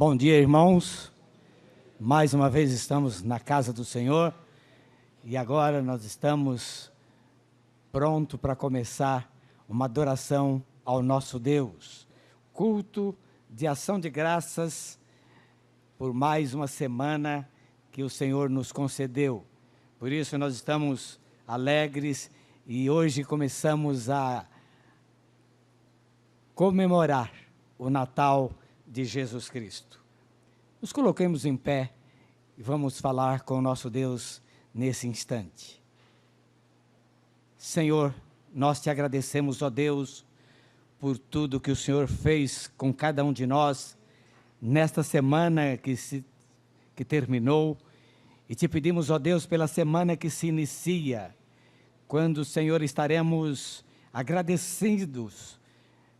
Bom dia, irmãos. Mais uma vez estamos na casa do Senhor e agora nós estamos prontos para começar uma adoração ao nosso Deus. Culto de ação de graças por mais uma semana que o Senhor nos concedeu. Por isso nós estamos alegres e hoje começamos a comemorar o Natal de Jesus Cristo. Nos coloquemos em pé e vamos falar com o nosso Deus nesse instante. Senhor, nós te agradecemos, ó Deus, por tudo que o Senhor fez com cada um de nós nesta semana que terminou, e te pedimos, ó Deus, pela semana que se inicia, quando, Senhor, estaremos agradecidos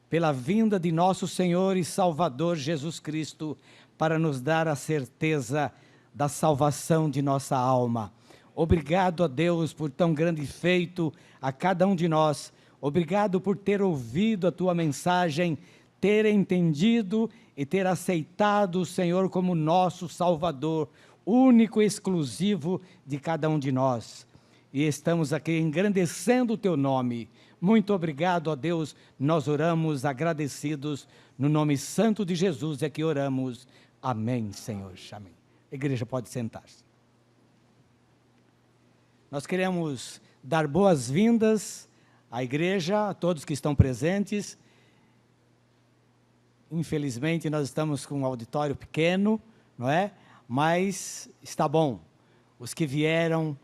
pela vinda de nosso Senhor e Salvador Jesus Cristo, para nos dar a certeza da salvação de nossa alma. Obrigado a Deus por tão grande feito a cada um de nós. Obrigado por ter ouvido a tua mensagem, ter entendido e ter aceitado o Senhor como nosso Salvador, único e exclusivo de cada um de nós. E estamos aqui engrandecendo o teu nome. Muito obrigado, ó Deus, nós oramos agradecidos, no nome santo de Jesus é que oramos. Amém, Senhor. Amém. A igreja pode sentar-se. Nós queremos dar boas-vindas à igreja, a todos que estão presentes. Infelizmente, nós estamos com um auditório pequeno, não é? Mas está bom. Os que vieram,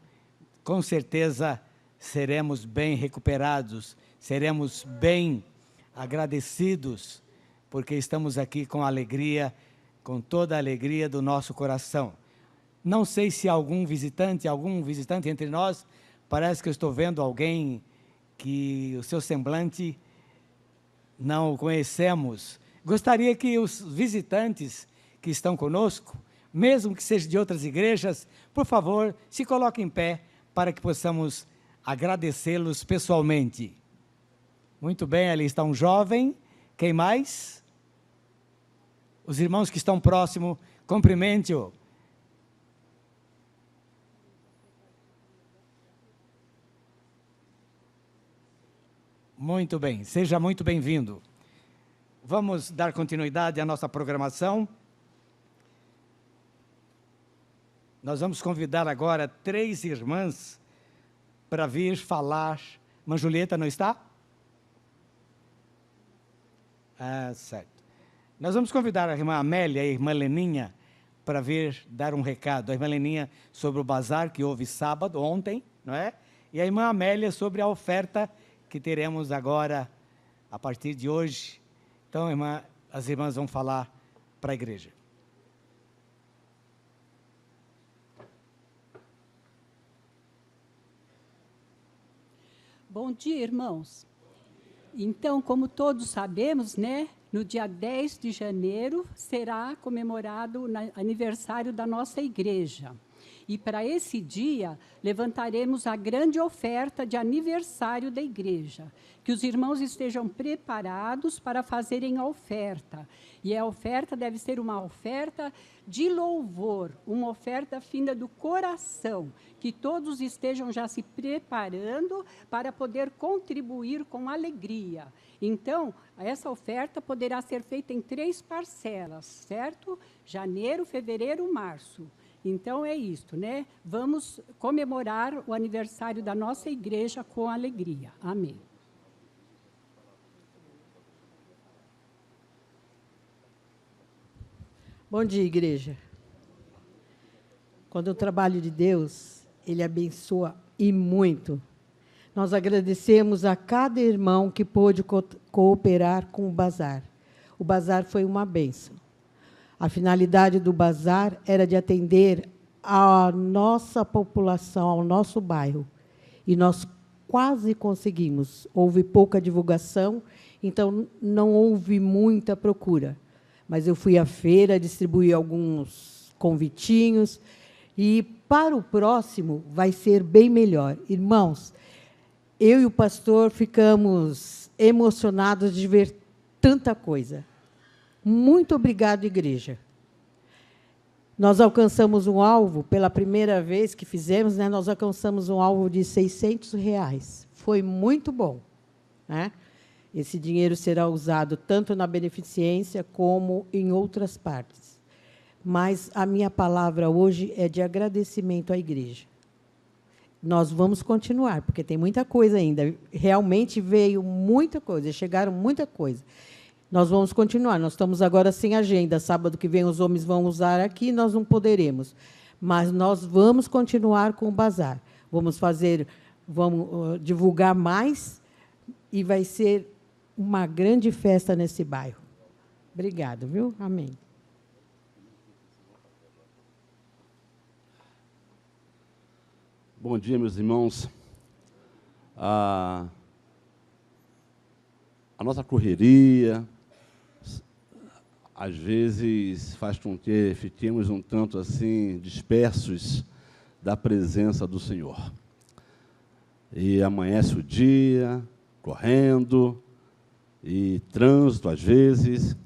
com certeza, seremos bem recuperados, seremos bem agradecidos, porque estamos aqui com alegria, com toda a alegria do nosso coração. Não sei se algum visitante entre nós, parece que eu estou vendo alguém que o seu semblante não o conhecemos. Gostaria que os visitantes que estão conosco, mesmo que sejam de outras igrejas, por favor, se coloquem em pé para que possamos agradecê-los pessoalmente. Muito bem, ali está um jovem. Quem mais? Os irmãos que estão próximos, cumprimente-o. Muito bem, seja muito bem-vindo. Vamos dar continuidade à nossa programação. Nós vamos convidar agora 3 irmãs para vir falar. Irmã Julieta não está? Ah, certo. Nós vamos convidar a irmã Amélia e a irmã Leninha para vir dar um recado. A irmã Leninha sobre o bazar que houve sábado, ontem, não é? E a irmã Amélia sobre a oferta que teremos agora, a partir de hoje. Então, as irmãs vão falar para a igreja. Bom dia, irmãos. Então, como todos sabemos, né, no dia 10 de janeiro será comemorado o aniversário da nossa igreja. E para esse dia, levantaremos a grande oferta de aniversário da igreja. Que os irmãos estejam preparados para fazerem a oferta. E a oferta deve ser uma oferta de louvor, uma oferta vinda do coração. Que todos estejam já se preparando para poder contribuir com alegria. Então, essa oferta poderá ser feita em 3 parcelas, certo? Janeiro, fevereiro, março. Então, é isto, né? Vamos comemorar o aniversário da nossa igreja com alegria. Amém. Bom dia, igreja. Quando o trabalho de Deus, Ele abençoa e muito. Nós agradecemos a cada irmão que pôde cooperar com o bazar. O bazar foi uma bênção. A finalidade do bazar era de atender a nossa população, ao nosso bairro. E nós quase conseguimos. Houve pouca divulgação, então não houve muita procura. Mas eu fui à feira, distribuí alguns convitinhos, e para o próximo vai ser bem melhor. Irmãos, eu e o pastor ficamos emocionados de ver tanta coisa. Muito obrigado, igreja. Nós alcançamos um alvo, pela primeira vez que fizemos, né, nós alcançamos um alvo de R$600. Foi muito bom, né? Esse dinheiro será usado tanto na beneficência como em outras partes. Mas a minha palavra hoje é de agradecimento à igreja. Nós vamos continuar, porque tem muita coisa ainda. Realmente veio muita coisa, chegaram muita coisa. Nós vamos continuar. Nós estamos agora sem agenda. Sábado que vem os homens vão usar aqui, nós não poderemos. Mas nós vamos continuar com o bazar. Vamos divulgar mais e vai ser uma grande festa nesse bairro. Obrigada, viu? Amém. Bom dia, meus irmãos. A nossa correria, às vezes, faz com que fiquemos um tanto assim dispersos da presença do Senhor. E amanhece o dia, correndo, e trânsito, às vezes,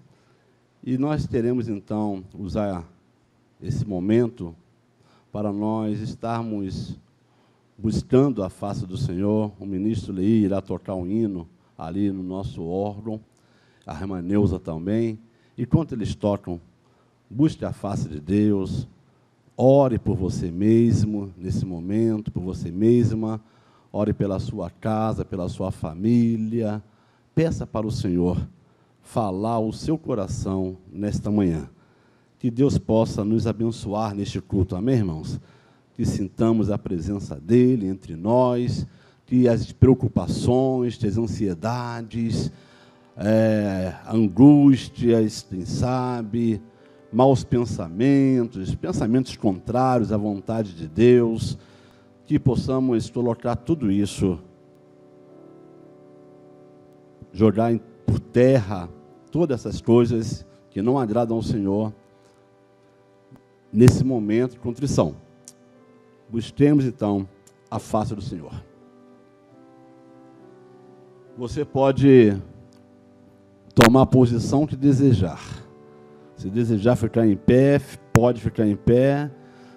e nós teremos, então, usar esse momento para nós estarmos buscando a face do Senhor. O ministro Leí irá tocar um hino ali no nosso órgão, a irmã Neuza também. E quando eles tocam, busque a face de Deus, ore por você mesmo nesse momento, por você mesma, ore pela sua casa, pela sua família. Peça para o Senhor falar o seu coração nesta manhã. Que Deus possa nos abençoar neste culto, amém, irmãos? Que sintamos a presença dEle entre nós, que as preocupações, as ansiedades, angústias, quem sabe, maus pensamentos, pensamentos contrários à vontade de Deus, que possamos colocar tudo isso, jogar por terra todas essas coisas que não agradam ao Senhor, nesse momento de contrição. Busquemos, então, a face do Senhor. Você pode tomar a posição que desejar. Se desejar ficar em pé, pode ficar em pé.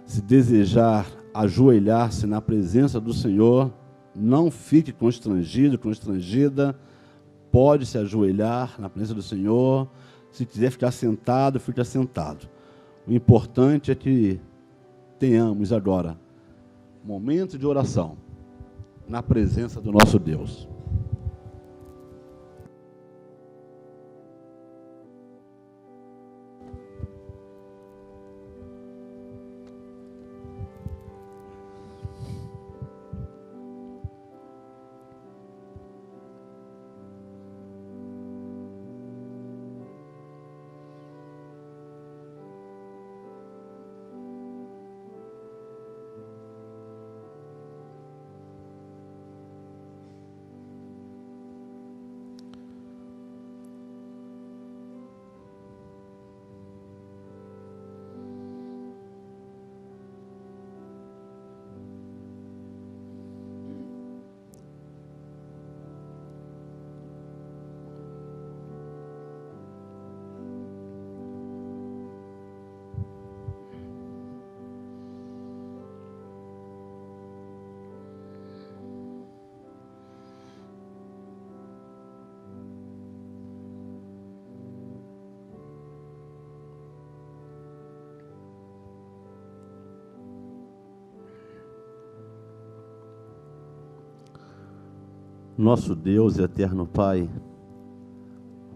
Se desejar ajoelhar-se na presença do Senhor, não fique constrangido, constrangida. Pode se ajoelhar na presença do Senhor. Se quiser ficar sentado, fica sentado. O importante é que tenhamos agora momento de oração na presença do nosso Deus. Nosso Deus e eterno Pai,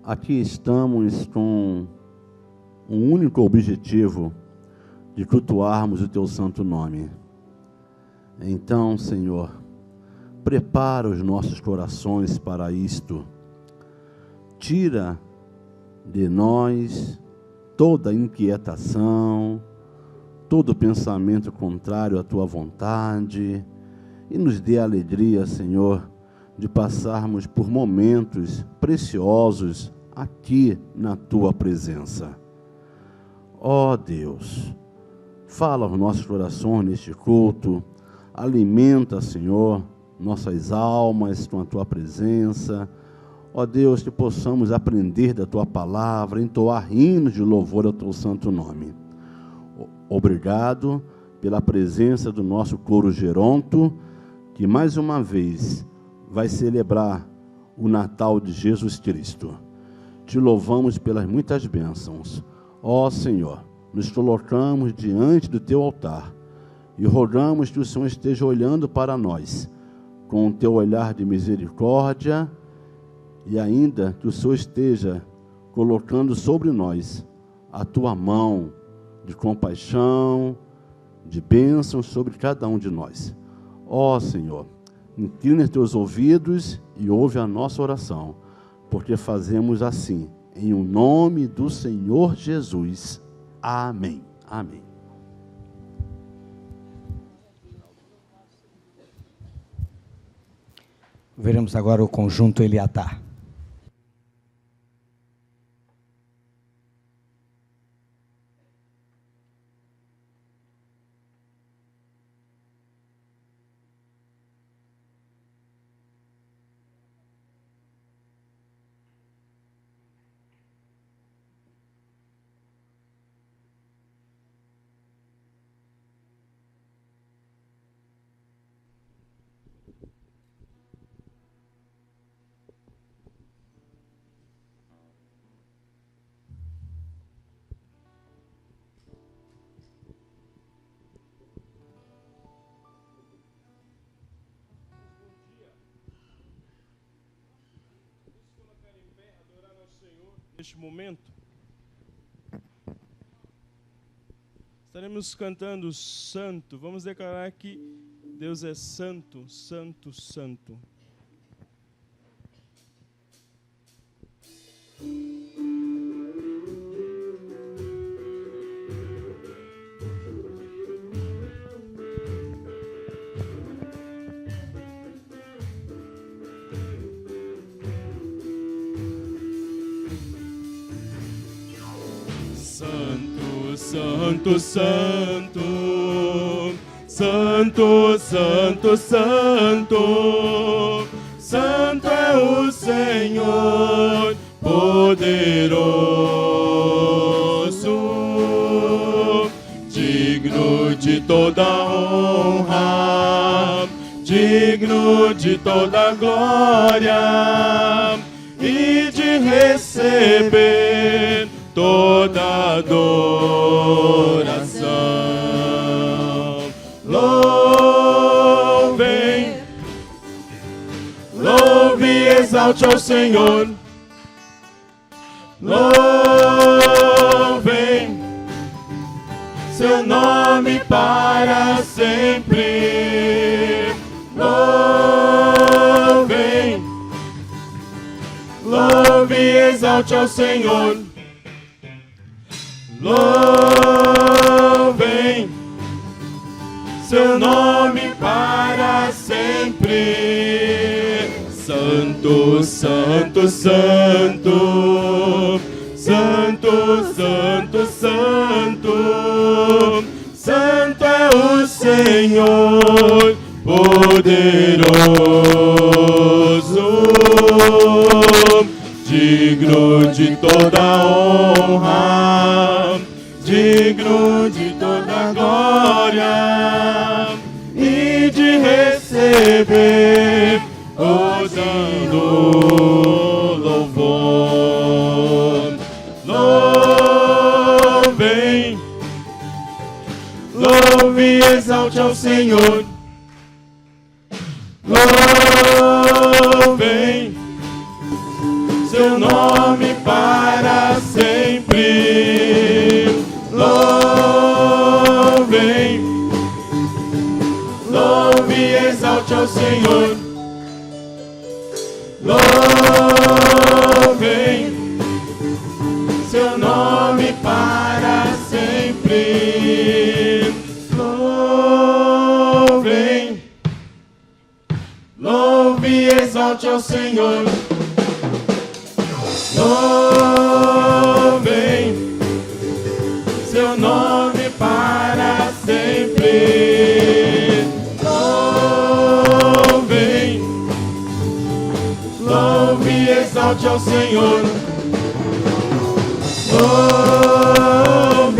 aqui estamos com um único objetivo de cultuarmos o Teu santo nome. Então, Senhor, prepara os nossos corações para isto. Tira de nós toda inquietação, todo pensamento contrário à Tua vontade e nos dê alegria, Senhor, de passarmos por momentos preciosos aqui na Tua presença. Ó Deus, fala aos nossos corações neste culto, alimenta, Senhor, nossas almas com a Tua presença. Ó Deus, que possamos aprender da Tua palavra, entoar hinos de louvor ao Teu santo nome. Obrigado pela presença do nosso coro geronto, que mais uma vez vai celebrar o Natal de Jesus Cristo. Te louvamos pelas muitas bênçãos. Ó Senhor, nos colocamos diante do teu altar e rogamos que o Senhor esteja olhando para nós com o teu olhar de misericórdia e ainda que o Senhor esteja colocando sobre nós a tua mão de compaixão, de bênção sobre cada um de nós. Ó Senhor, inclina os teus ouvidos e ouve a nossa oração, porque fazemos assim, em o nome do Senhor Jesus. Amém. Amém. Veremos agora o conjunto Eliatá. Neste momento, estaremos cantando Santo. Vamos declarar que Deus é Santo, Santo, Santo. Santo, Santo, Santo, Santo, Santo, Santo é o Senhor poderoso, digno de toda honra, digno de toda glória e de receber toda adoração. Louve e exalte ao Senhor. Louvem seu nome para sempre. Louve e exalte ao Senhor. Louvem seu nome para sempre. Santo, Santo, Santo, Santo, Santo, Santo, Santo é o Senhor poderoso, digno de toda honra, digno de toda glória e de receber ouvindo louvor. Louve e exalte ao Senhor. Louvem seu nome para sempre. Louve e exalte ao Senhor. Louvem seu nome para sempre. Louve e exalte ao Senhor. Louvem seu nome para sempre. Louve e exalte ao Senhor. Louvem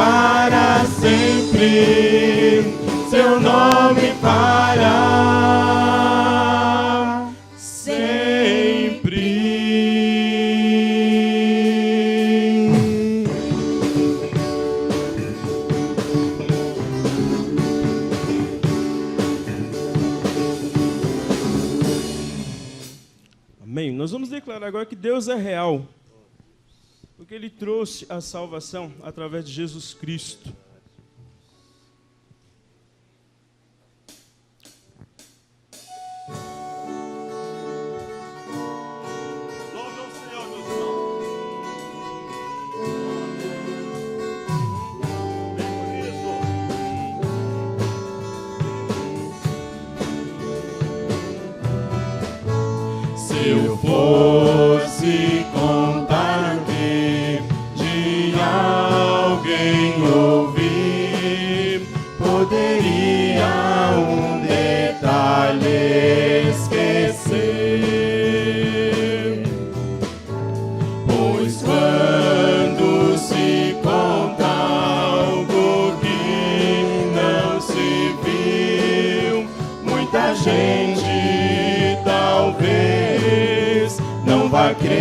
para sempre, seu nome para sempre. Amém. Nós vamos declarar agora que Deus é real, porque Ele trouxe a salvação através de Jesus Cristo. Louve ao Senhor, meus irmãos. Bem bonito. Se eu fosse contar-me de alguém ouvir, poderia um detalhe esquecer. Pois quando se conta algo que não se viu, muita gente talvez não vai crer.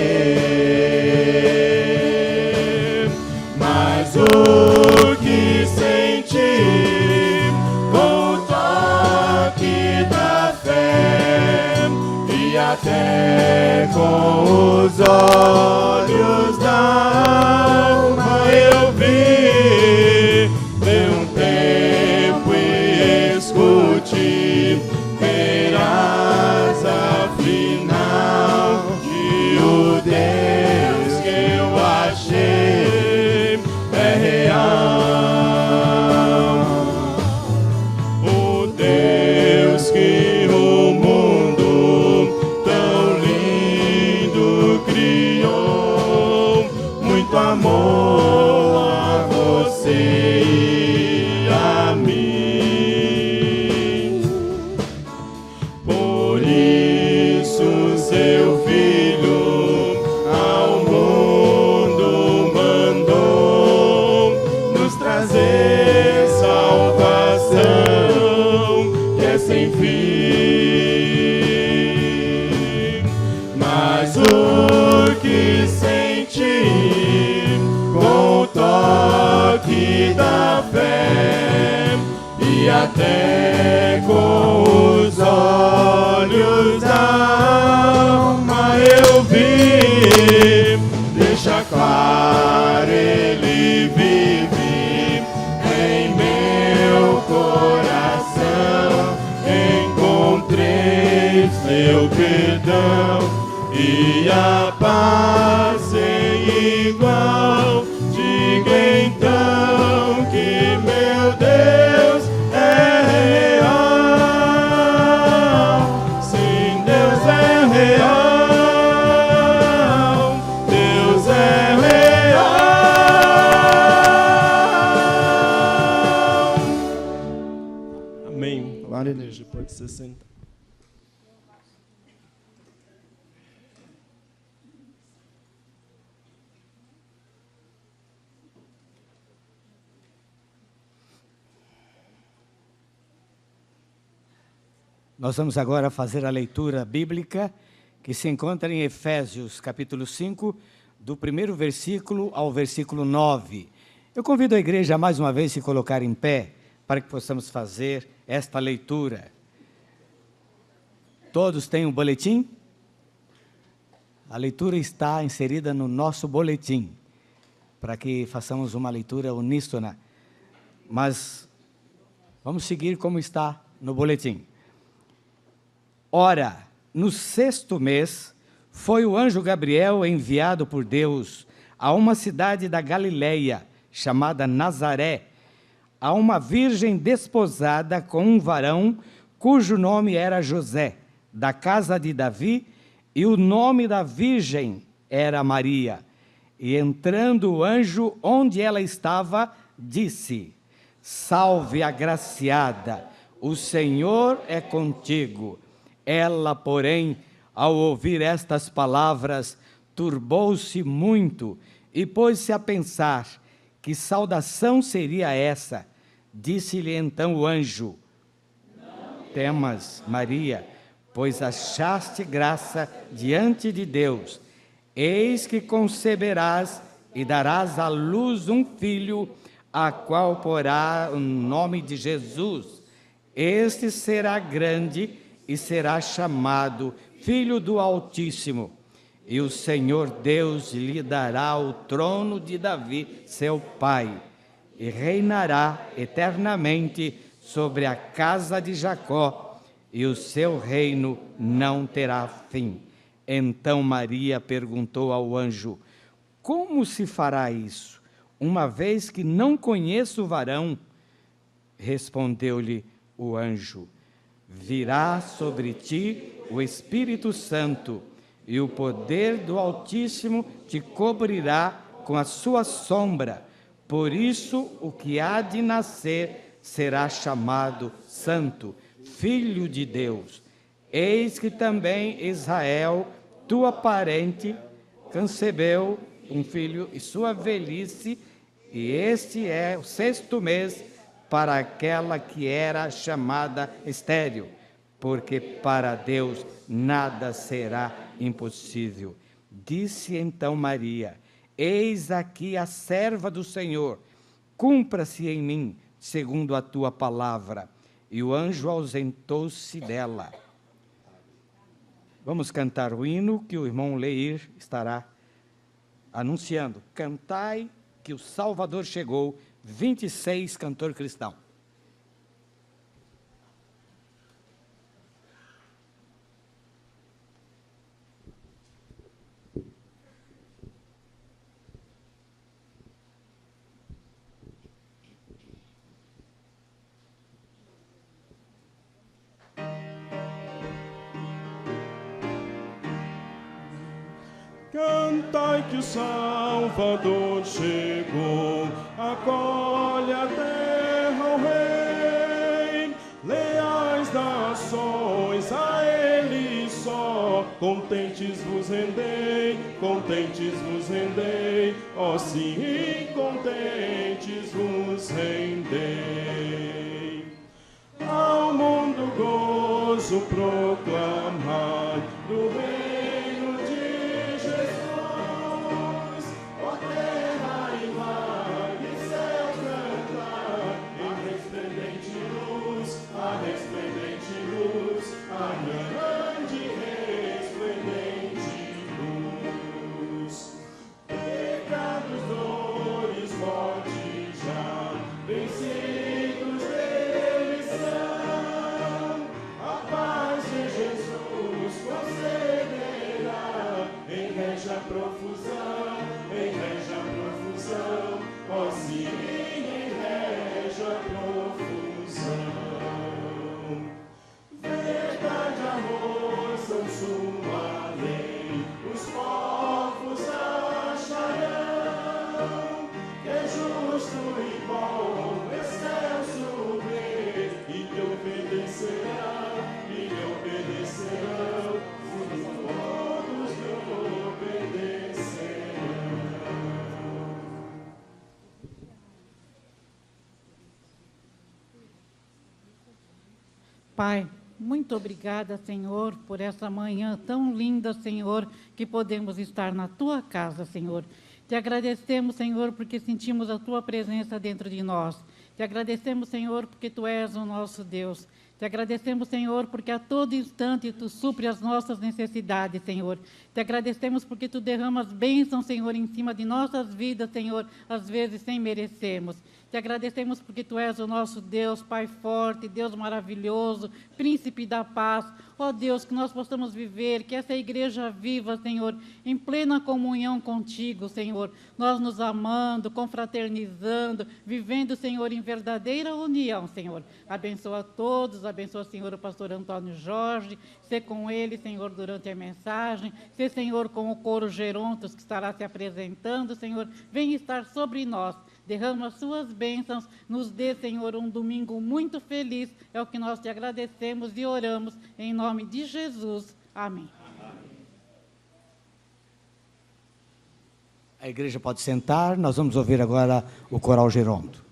Mas o que senti com o toque da fé e até com os olhos da alma eu vi, dei um tempo e escute, verás afinal que o Deus que eu achei é real. O Deus que o mundo tão lindo criou, muito amor a você e a mim. Por isso seu Filho ao mundo mandou nos trazer salvação que é sem fim. Mas o que senti com o toque da fé e até com os olhos da alma eu vi, deixa claro, Ele vive em meu coração. Encontrei seu perdão e a paz sem igual. Diga então que meu Deus é real. Sim, Deus é real. Deus é real. Amém. Glória a Deus. Pode se sentar. Nós vamos agora fazer a leitura bíblica que se encontra em Efésios, capítulo 5, do primeiro versículo ao versículo 9. Eu convido a igreja a mais uma vez se colocar em pé para que possamos fazer esta leitura. Todos têm um boletim? A leitura está inserida no nosso boletim, para que façamos uma leitura uníssona. Mas vamos seguir como está no boletim. Ora, no 6º mês, foi o anjo Gabriel enviado por Deus a uma cidade da Galileia, chamada Nazaré, a uma virgem desposada com um varão, cujo nome era José, da casa de Davi, e o nome da virgem era Maria. E entrando o anjo onde ela estava, disse: Salve, agraciada, o Senhor é contigo. Ela, porém, ao ouvir estas palavras, turbou-se muito e pôs-se a pensar que saudação seria essa? Disse-lhe então o anjo: não temas, Maria, pois achaste graça diante de Deus. Eis que conceberás e darás à luz um filho, a qual porá o nome de Jesus. Este será grande e será chamado Filho do Altíssimo. E o Senhor Deus lhe dará o trono de Davi, seu pai, e reinará eternamente sobre a casa de Jacó, e o seu reino não terá fim. Então Maria perguntou ao anjo: como se fará isso, uma vez que não conheço o varão? Respondeu-lhe o anjo: virá sobre ti o Espírito Santo, e o poder do Altíssimo te cobrirá com a sua sombra. Por isso, o que há de nascer será chamado Santo, Filho de Deus. Eis que também Israel, tua parente, concebeu um filho em sua velhice, e este é o 6º mês para aquela que era chamada estéril, porque para Deus nada será impossível. Disse então Maria: eis aqui a serva do Senhor, cumpra-se em mim segundo a tua palavra. E o anjo ausentou-se dela. Vamos cantar o hino que o irmão Leir estará anunciando. Cantai que o Salvador chegou, 26, cantor cristão. Cantai que o Salvador chegou, acolhe a terra ao Rei, leais nações a Ele só, contentes vos rendei, ó sim, contentes vos rendei. Ao mundo gozo proclamar do reino de Pai, muito obrigada, Senhor, por essa manhã tão linda, Senhor, que podemos estar na Tua casa, Senhor. Te agradecemos, Senhor, porque sentimos a Tua presença dentro de nós. Te agradecemos, Senhor, porque Tu és o nosso Deus. Te agradecemos, Senhor, porque a todo instante Tu supre as nossas necessidades, Senhor. Te agradecemos porque Tu derramas bênçãos, Senhor, em cima de nossas vidas, Senhor, às vezes sem merecermos. Te agradecemos porque Tu és o nosso Deus, Pai forte, Deus maravilhoso, Príncipe da paz. Ó Deus, que nós possamos viver, que essa igreja viva, Senhor, em plena comunhão contigo, Senhor. Nós nos amando, confraternizando, vivendo, Senhor, em verdadeira união, Senhor. Abençoa a todos, abençoa, Senhor, o pastor Antônio Jorge, ser com ele, Senhor, durante a mensagem, ser, Senhor, com o coro Gerontos que estará se apresentando, Senhor. Vem estar sobre nós. Derrama as suas bênçãos, nos dê, Senhor, um domingo muito feliz. É o que nós te agradecemos e oramos em nome de Jesus. Amém. A igreja pode sentar, nós vamos ouvir agora o coral Gerondo.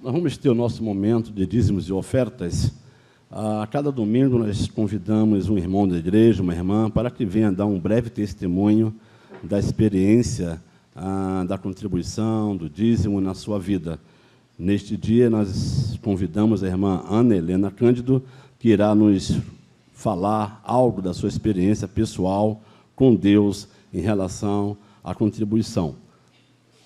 Nós vamos ter o nosso momento de dízimos e ofertas. A cada domingo nós convidamos um irmão da igreja, uma irmã, para que venha dar um breve testemunho da experiência, da contribuição, do dízimo na sua vida. Neste dia nós convidamos a irmã Ana Helena Cândido, que irá nos falar algo da sua experiência pessoal com Deus em relação à contribuição.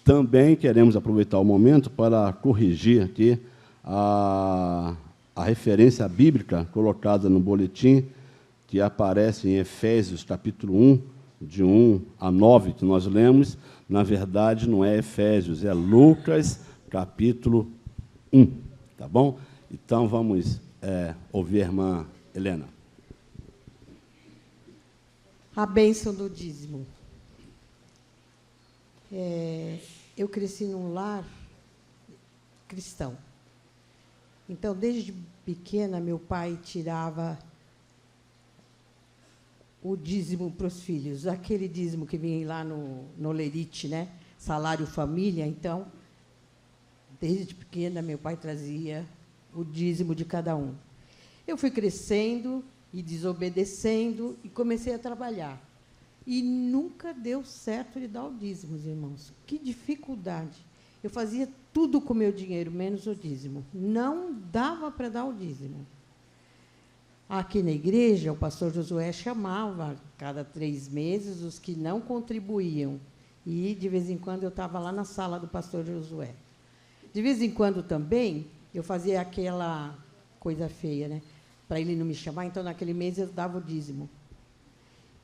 Também queremos aproveitar o momento para corrigir aqui a referência bíblica colocada no boletim, que aparece em Efésios, capítulo 1, de 1 a 9, que nós lemos. Na verdade, não é Efésios, é Lucas, capítulo 1. Tá bom? Então, vamos ouvir a irmã Helena. A bênção do dízimo. Eu cresci num lar cristão. Então, desde pequena, meu pai tirava o dízimo para os filhos, aquele dízimo que vinha lá no Lerite, né? Salário família. Então, desde pequena, meu pai trazia o dízimo de cada um. Eu fui crescendo e desobedecendo e comecei a trabalhar. E nunca deu certo de dar o dízimo, irmãos. Que dificuldade. Eu fazia tudo com o meu dinheiro, menos o dízimo. Não dava para dar o dízimo. Aqui na igreja, o pastor Josué chamava, cada 3 meses, os que não contribuíam. E, de vez em quando, eu estava lá na sala do pastor Josué. De vez em quando, também, eu fazia aquela coisa feia, né? Para ele não me chamar, então, naquele mês, eu dava o dízimo.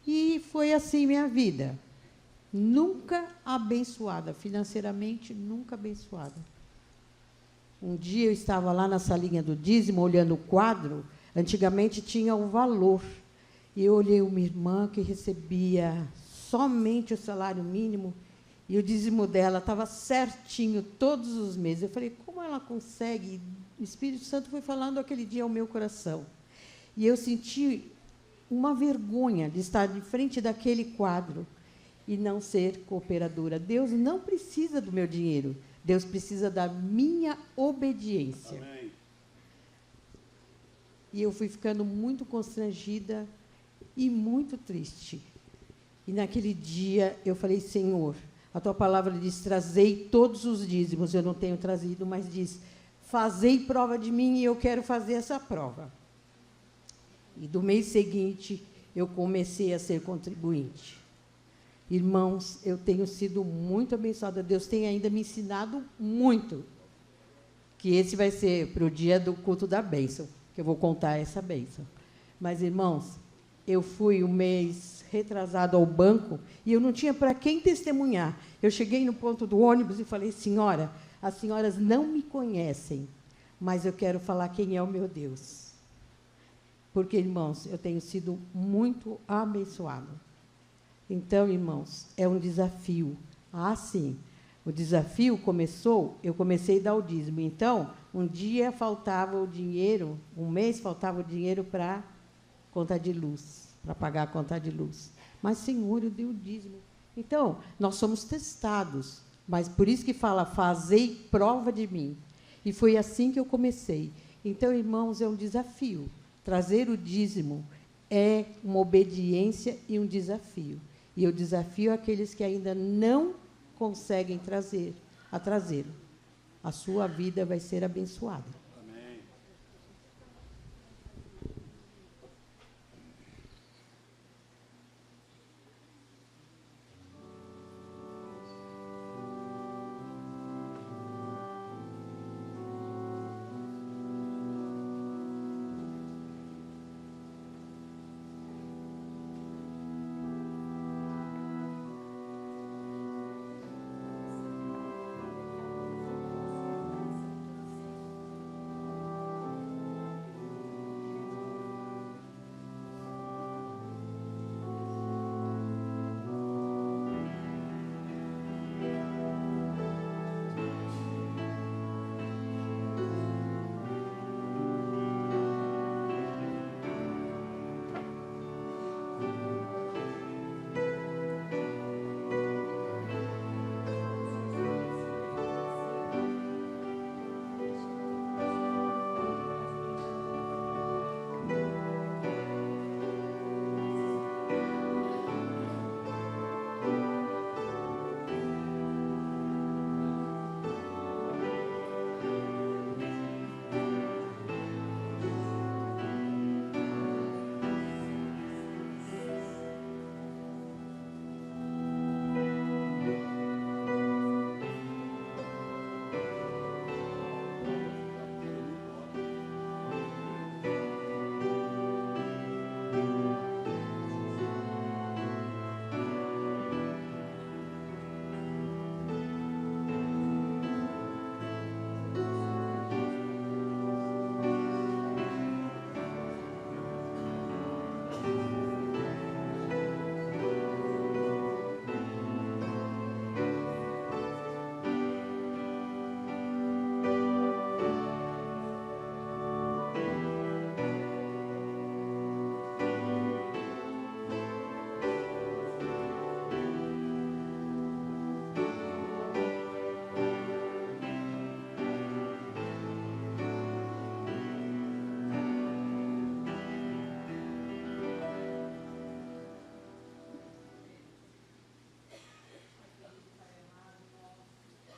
E foi assim minha vida. Nunca abençoada, financeiramente, nunca abençoada. Um dia eu estava lá na salinha do dízimo, olhando o quadro. Antigamente tinha um valor. E eu olhei uma irmã que recebia somente o salário mínimo, e o dízimo dela estava certinho todos os meses. Eu falei, como ela consegue? O Espírito Santo foi falando aquele dia ao meu coração. E eu senti uma vergonha de estar de frente daquele quadro e não ser cooperadora. Deus não precisa do meu dinheiro. Deus precisa da minha obediência. Amém. E eu fui ficando muito constrangida e muito triste. E naquele dia eu falei, Senhor, a tua palavra diz, trazei todos os dízimos. Eu não tenho trazido, mas diz, fazei prova de mim e eu quero fazer essa prova. E do mês seguinte, eu comecei a ser contribuinte. Irmãos, eu tenho sido muito abençoada. Deus tem ainda me ensinado muito. Que esse vai ser para o dia do culto da bênção, que eu vou contar essa bênção. Mas, irmãos, eu fui um mês retrasado ao banco e eu não tinha para quem testemunhar. Eu cheguei no ponto do ônibus e falei, senhora, as senhoras não me conhecem, mas eu quero falar quem é o meu Deus. Porque, irmãos, eu tenho sido muito abençoada. Então, irmãos, é um desafio. Ah, sim. O desafio começou, eu comecei a dar o dízimo. Então, um dia faltava o dinheiro, um mês faltava o dinheiro para conta de luz, para pagar a conta de luz. Mas, Senhor, eu dei o dízimo. Então, nós somos testados. Mas por isso que fala, fazei prova de mim. E foi assim que eu comecei. Então, irmãos, é um desafio. Trazer o dízimo é uma obediência e um desafio. E eu desafio aqueles que ainda não conseguem trazê-lo. A sua vida vai ser abençoada. Amém.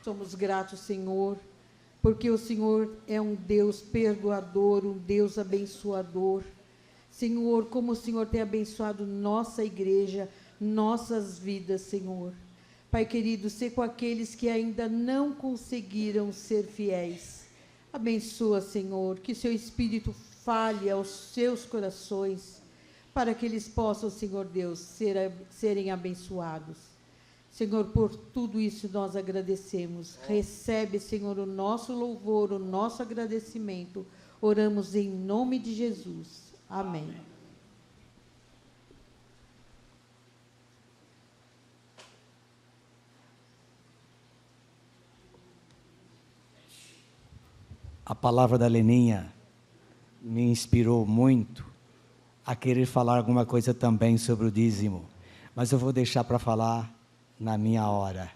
Somos gratos, Senhor, porque o Senhor é um Deus perdoador, um Deus abençoador. Senhor, como o Senhor tem abençoado nossa igreja, nossas vidas, Senhor. Pai querido, ser com aqueles que ainda não conseguiram ser fiéis. Abençoa, Senhor, que seu Espírito fale aos seus corações, para que eles possam, Senhor Deus, serem abençoados. Senhor, por tudo isso nós agradecemos. Recebe, Senhor, o nosso louvor, o nosso agradecimento. Oramos em nome de Jesus. Amém. A palavra da Leninha me inspirou muito a querer falar alguma coisa também sobre o dízimo, mas eu vou deixar para falar na minha hora.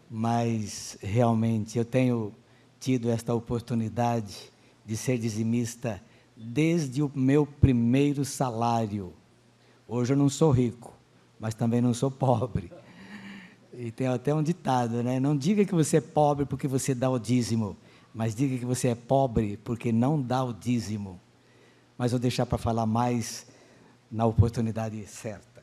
Mas realmente eu tenho tido esta oportunidade de ser dizimista desde o meu primeiro salário. Hoje eu não sou rico, mas também não sou pobre. E tem até um ditado, né? Não diga que você é pobre porque você dá o dízimo, mas diga que você é pobre porque não dá o dízimo. Mas vou deixar para falar mais na oportunidade certa.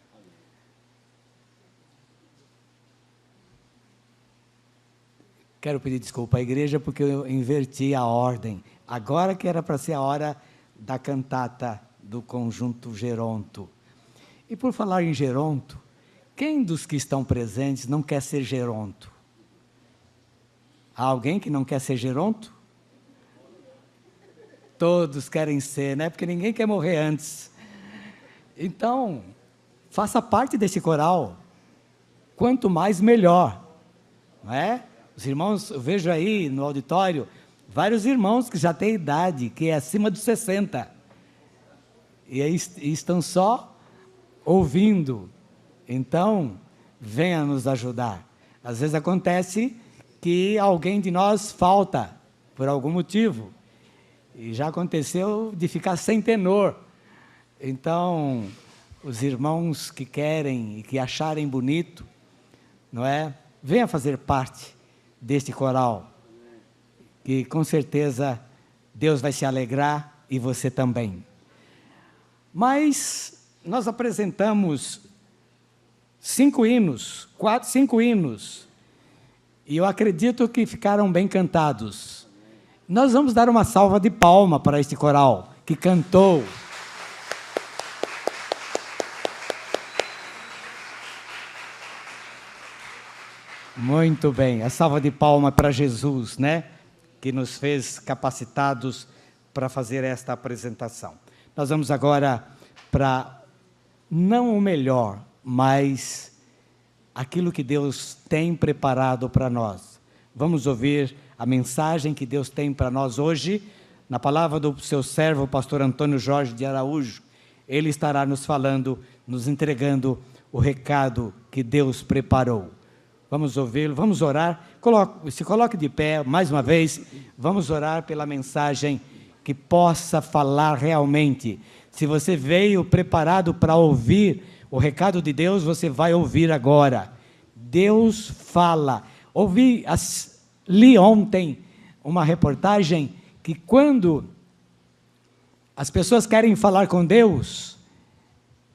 Quero pedir desculpa à igreja porque eu inverti a ordem. Agora que era para ser a hora da cantata do conjunto Geronto. E por falar em Geronto, quem dos que estão presentes não quer ser Geronto? Há alguém que não quer ser Geronto? Todos querem ser, né? Porque ninguém quer morrer antes. Então, faça parte desse coral. Quanto mais, melhor. Não é? Os irmãos, eu vejo aí no auditório, vários irmãos que já têm idade, que é acima dos 60. E aí estão só ouvindo. Então, venha nos ajudar. Às vezes acontece que alguém de nós falta, por algum motivo. E já aconteceu de ficar sem tenor. Então, os irmãos que querem e que acharem bonito, não é? Venha fazer parte deste coral, que com certeza Deus vai se alegrar e você também. Mas nós apresentamos 5 hinos, 5 hinos, e eu acredito que ficaram bem cantados. Nós vamos dar uma salva de palma para este coral que cantou. Muito bem, a salva de palma para Jesus, né? Que nos fez capacitados para fazer esta apresentação. Nós vamos agora para, não o melhor, mas aquilo que Deus tem preparado para nós. Vamos ouvir a mensagem que Deus tem para nós hoje, na palavra do seu servo, o pastor Antônio Jorge de Araújo. Ele estará nos falando, nos entregando o recado que Deus preparou. Vamos ouvi-lo, vamos orar. Se coloque de pé, mais uma vez, vamos orar pela mensagem que possa falar realmente. Se você veio preparado para ouvir o recado de Deus, você vai ouvir agora. Deus fala. Li ontem uma reportagem que quando as pessoas querem falar com Deus,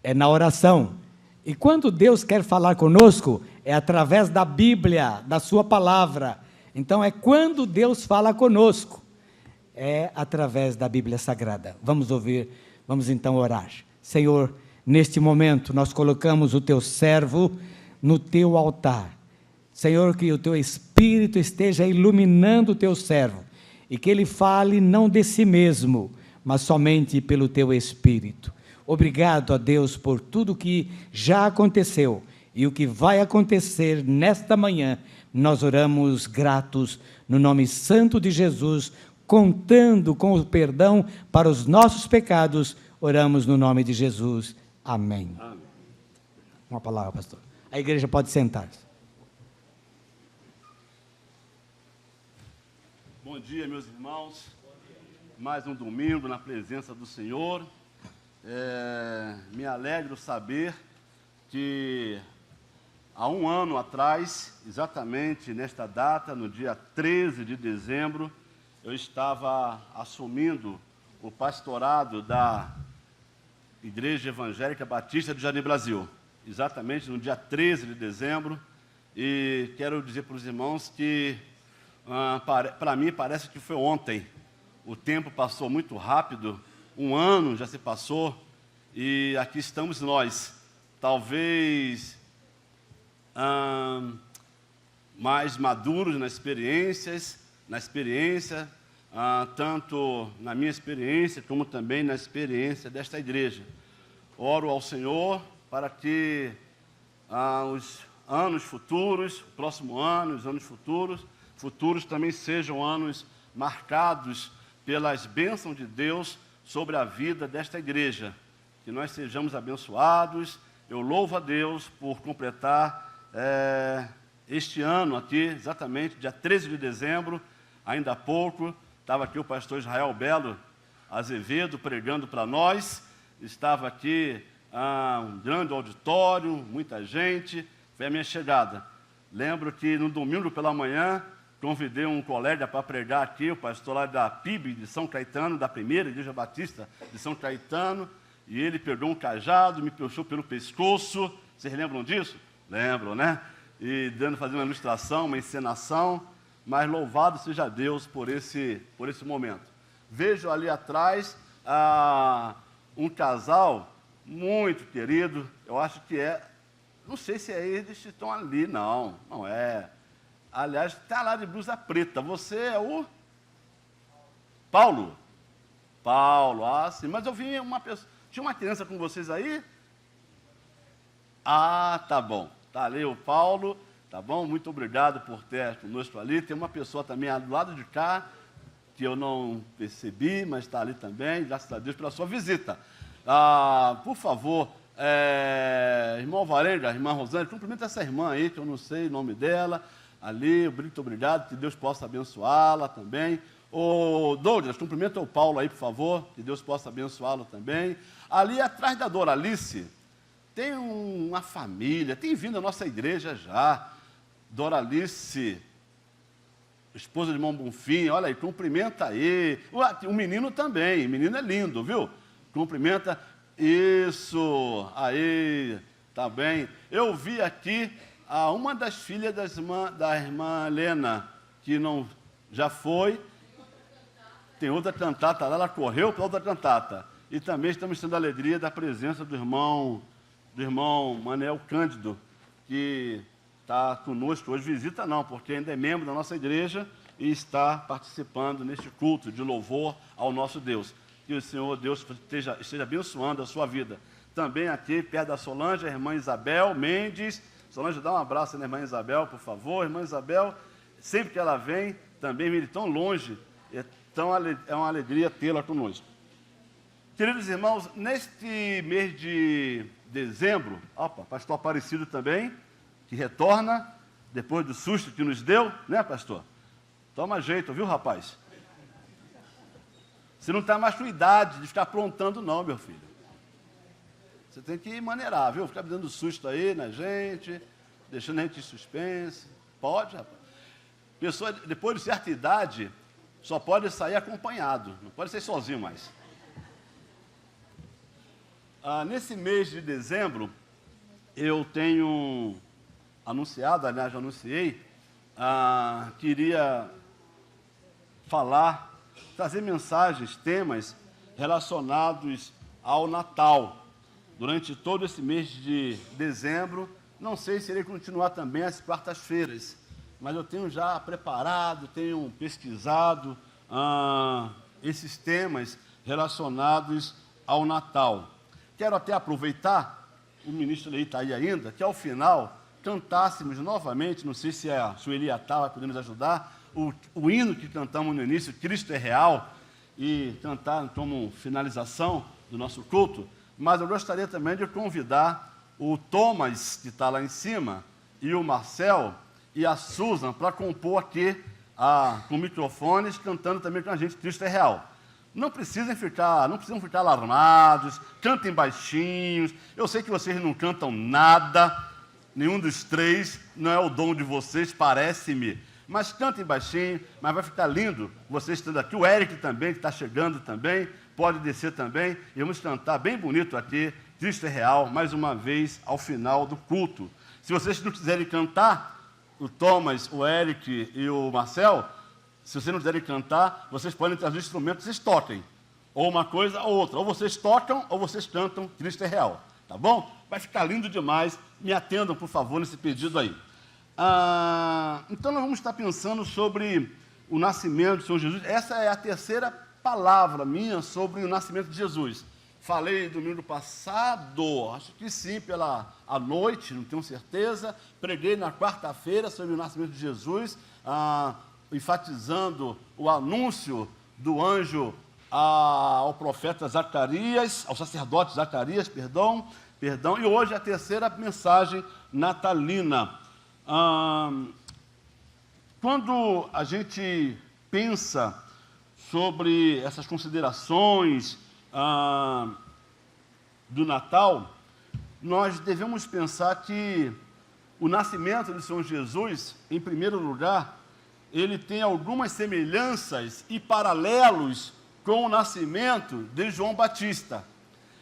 é na oração. E quando Deus quer falar conosco, é através da Bíblia, da sua palavra. Então é quando Deus fala conosco, é através da Bíblia Sagrada. Vamos ouvir, vamos então orar. Senhor, neste momento nós colocamos o teu servo no teu altar. Senhor, que o teu Espírito esteja iluminando o teu servo, e que ele fale não de si mesmo, mas somente pelo teu Espírito. Obrigado a Deus por tudo que já aconteceu, e o que vai acontecer nesta manhã. Nós oramos gratos, no nome santo de Jesus, contando com o perdão para os nossos pecados, oramos no nome de Jesus. Amém. Amém. Uma palavra, pastor. A igreja pode sentar-se. Bom dia, meus irmãos. Mais um domingo na presença do Senhor. Me alegro saber que há um ano atrás, exatamente nesta data, no dia 13 de dezembro, eu estava assumindo o pastorado da Igreja Evangélica Batista do Jardim Brasil, exatamente no dia 13 de dezembro, e quero dizer para os irmãos que, para mim, parece que foi ontem. O tempo passou muito rápido, um ano já se passou, e aqui estamos nós, talvez mais maduros na experiência, tanto na minha experiência, como também na experiência desta igreja. Oro ao Senhor para que os anos futuros, o próximo ano, os anos futuros também sejam anos marcados pelas bênçãos de Deus sobre a vida desta igreja. Que nós sejamos abençoados. Eu louvo a Deus por completar este ano aqui, exatamente, dia 13 de dezembro, ainda há pouco, estava aqui o pastor Israel Belo Azevedo pregando para nós, estava aqui um grande auditório, muita gente, foi a minha chegada. Lembro que no domingo pela manhã, convidei um colega para pregar aqui, o pastor lá da PIB de São Caetano, da primeira Igreja Batista de São Caetano, e ele pegou um cajado, me puxou pelo pescoço. Vocês lembram disso? Lembram, né? E fazendo uma ilustração, uma encenação, mas louvado seja Deus por esse momento. Vejo ali atrás um casal muito querido, eu acho que não sei se é eles que estão ali, não é. Aliás, está lá de blusa preta. Você é o Paulo? Paulo, sim. Mas eu vi uma pessoa. Tinha uma criança com vocês aí? Tá bom. Está ali o Paulo, tá bom? Muito obrigado por ter conosco ali. Tem uma pessoa também do lado de cá, que eu não percebi, mas está ali também. Graças a Deus pela sua visita. Por favor, irmão Varenga, irmã Rosane, cumprimenta essa irmã aí, que eu não sei o nome dela. Ali, muito obrigado, que Deus possa abençoá-la também. Douglas, cumprimenta o Paulo aí, por favor, que Deus possa abençoá-lo também. Ali atrás da Doralice, tem uma família, tem vindo à nossa igreja já. Doralice, esposa de irmão Bonfim, olha aí, cumprimenta aí. O menino também, o menino é lindo, viu? Cumprimenta, isso, aí, tá bem. Eu vi aqui uma das filhas da irmã Helena, que não já foi, tem outra cantata lá, ela correu para outra cantata. E também estamos tendo a alegria da presença do irmão Manel Cândido, que está conosco hoje, visita não, porque ainda é membro da nossa igreja e está participando neste culto de louvor ao nosso Deus. Que o Senhor Deus esteja abençoando a sua vida. Também aqui, perto da Solange, a irmã Isabel Mendes. Solange, dá um abraço na irmã Isabel, por favor. Irmã Isabel, sempre que ela vem, também vem de tão longe, é uma alegria tê-la conosco. Queridos irmãos, neste mês de dezembro, pastor Aparecido também, que retorna, depois do susto que nos deu, né, pastor? Toma jeito, viu, rapaz? Você não está mais com idade de ficar aprontando, não, meu filho. Você tem que maneirar, viu? Ficar dando susto aí na gente, deixando a gente em suspense. Pode, rapaz. Pessoa, depois de certa idade, só pode sair acompanhado, não pode sair sozinho mais. Nesse mês de dezembro, eu tenho anunciado, aliás, já anunciei, queria trazer mensagens, temas relacionados ao Natal. Durante todo esse mês de dezembro, não sei se irei continuar também às quartas-feiras, mas eu tenho já preparado, tenho pesquisado esses temas relacionados ao Natal. Quero até aproveitar, o ministro Lei está aí ainda, que ao final cantássemos novamente, não sei se a Sueli Atá vai poder nos ajudar, o hino que cantamos no início, Cristo é Real, e cantar como finalização do nosso culto, mas eu gostaria também de convidar o Thomas, que está lá em cima, e o Marcel e a Susan para compor aqui com microfones, cantando também com a gente Cristo é Real. Não precisam ficar alarmados, cantem baixinhos. Eu sei que vocês não cantam nada, nenhum dos três, não é o dom de vocês, parece-me. Mas cantem baixinho, mas vai ficar lindo vocês estando aqui. O Eric também, que está chegando também, pode descer também. E vamos cantar bem bonito aqui, Cristo é Real, mais uma vez, ao final do culto. Se vocês não quiserem cantar, o Thomas, o Eric e o Marcel, se vocês não quiserem cantar, vocês podem trazer os instrumentos, vocês toquem. Ou uma coisa ou outra. Ou vocês tocam ou vocês cantam Cristo é Real. Tá bom? Vai ficar lindo demais. Me atendam, por favor, nesse pedido aí. Então, nós vamos estar pensando sobre o nascimento do Senhor Jesus. Essa é a terceira palavra minha sobre o nascimento de Jesus. Falei domingo passado, acho que sim, à noite, não tenho certeza. Preguei na quarta-feira sobre o nascimento de Jesus, enfatizando o anúncio do anjo ao profeta Zacarias, ao sacerdote Zacarias, perdão. E hoje a terceira mensagem natalina. Quando a gente pensa sobre essas considerações do Natal, nós devemos pensar que o nascimento do Senhor Jesus, em primeiro lugar, ele tem algumas semelhanças e paralelos com o nascimento de João Batista.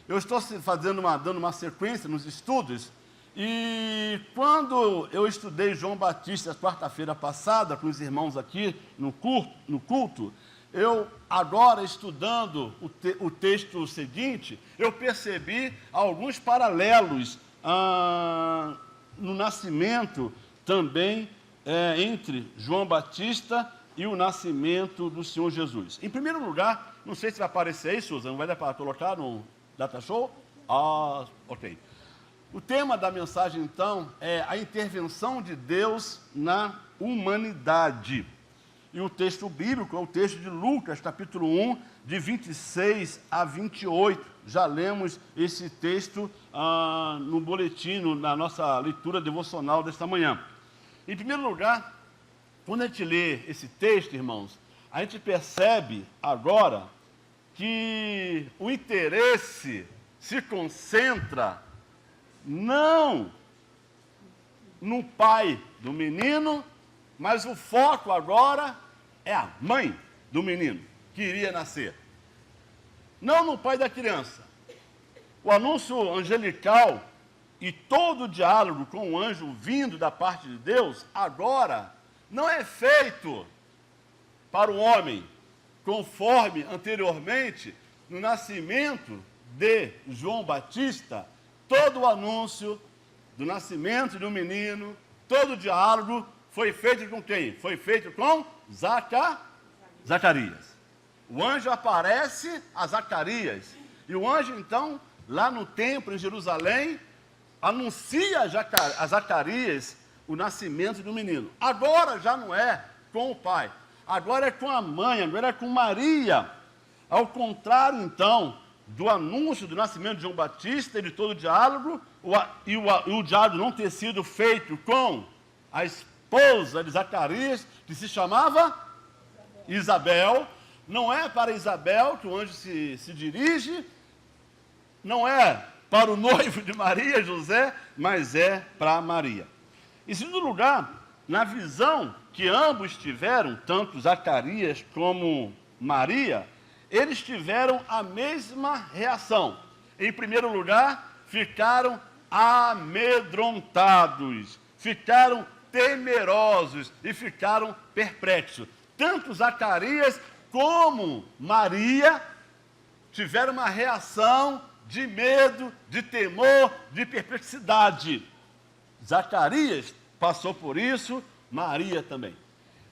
Eu estou dando uma sequência nos estudos, e quando eu estudei João Batista quarta-feira passada, com os irmãos aqui no culto, eu agora estudando o texto seguinte, eu percebi alguns paralelos no nascimento também entre João Batista e o nascimento do Senhor Jesus. Em primeiro lugar, não sei se vai aparecer aí, Susan, não vai dar para colocar no Data Show? Ok. O tema da mensagem, então, é a intervenção de Deus na humanidade. E o texto bíblico é o texto de Lucas, capítulo 1, de 26 a 28. Já lemos esse texto no boletim, na nossa leitura devocional desta manhã. Em primeiro lugar, quando a gente lê esse texto, irmãos, a gente percebe agora que o interesse se concentra não no pai do menino, mas o foco agora é a mãe do menino que iria nascer. Não no pai da criança. O anúncio angelical e todo o diálogo com o anjo vindo da parte de Deus, agora, não é feito para o homem, conforme anteriormente, no nascimento de João Batista, todo o anúncio do nascimento do menino, todo o diálogo foi feito com quem? Foi feito com Zacarias. O anjo aparece a Zacarias. E o anjo, então, lá no templo em Jerusalém, anuncia a Zacarias o nascimento do menino. Agora já não é com o pai, agora é com a mãe, agora é com Maria. Ao contrário, então, do anúncio do nascimento de João Batista e de todo o diálogo, o diálogo não ter sido feito com a esposa de Zacarias, que se chamava Isabel. Não é para Isabel que o anjo se dirige, não é para o noivo de Maria, José, mas é para Maria. Em segundo lugar, na visão que ambos tiveram, tanto Zacarias como Maria, eles tiveram a mesma reação. Em primeiro lugar, ficaram amedrontados, ficaram temerosos e ficaram perplexos. Tanto Zacarias como Maria tiveram uma reação de medo, de temor, de perplexidade. Zacarias passou por isso, Maria também.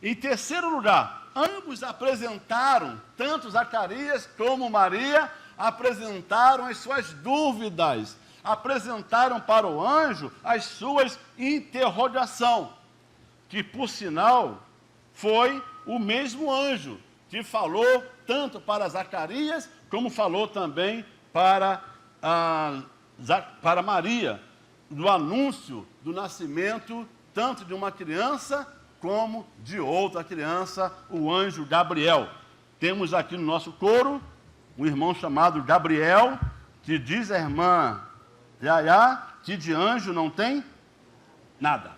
Em terceiro lugar, ambos apresentaram, tanto Zacarias como Maria, apresentaram as suas dúvidas, apresentaram para o anjo as suas interrogações, que, por sinal, foi o mesmo anjo que falou tanto para Zacarias, como falou também para Maria, do anúncio do nascimento, tanto de uma criança como de outra criança, o anjo Gabriel. Temos aqui no nosso coro um irmão chamado Gabriel, que diz a irmã Yaya que de anjo não tem Nada.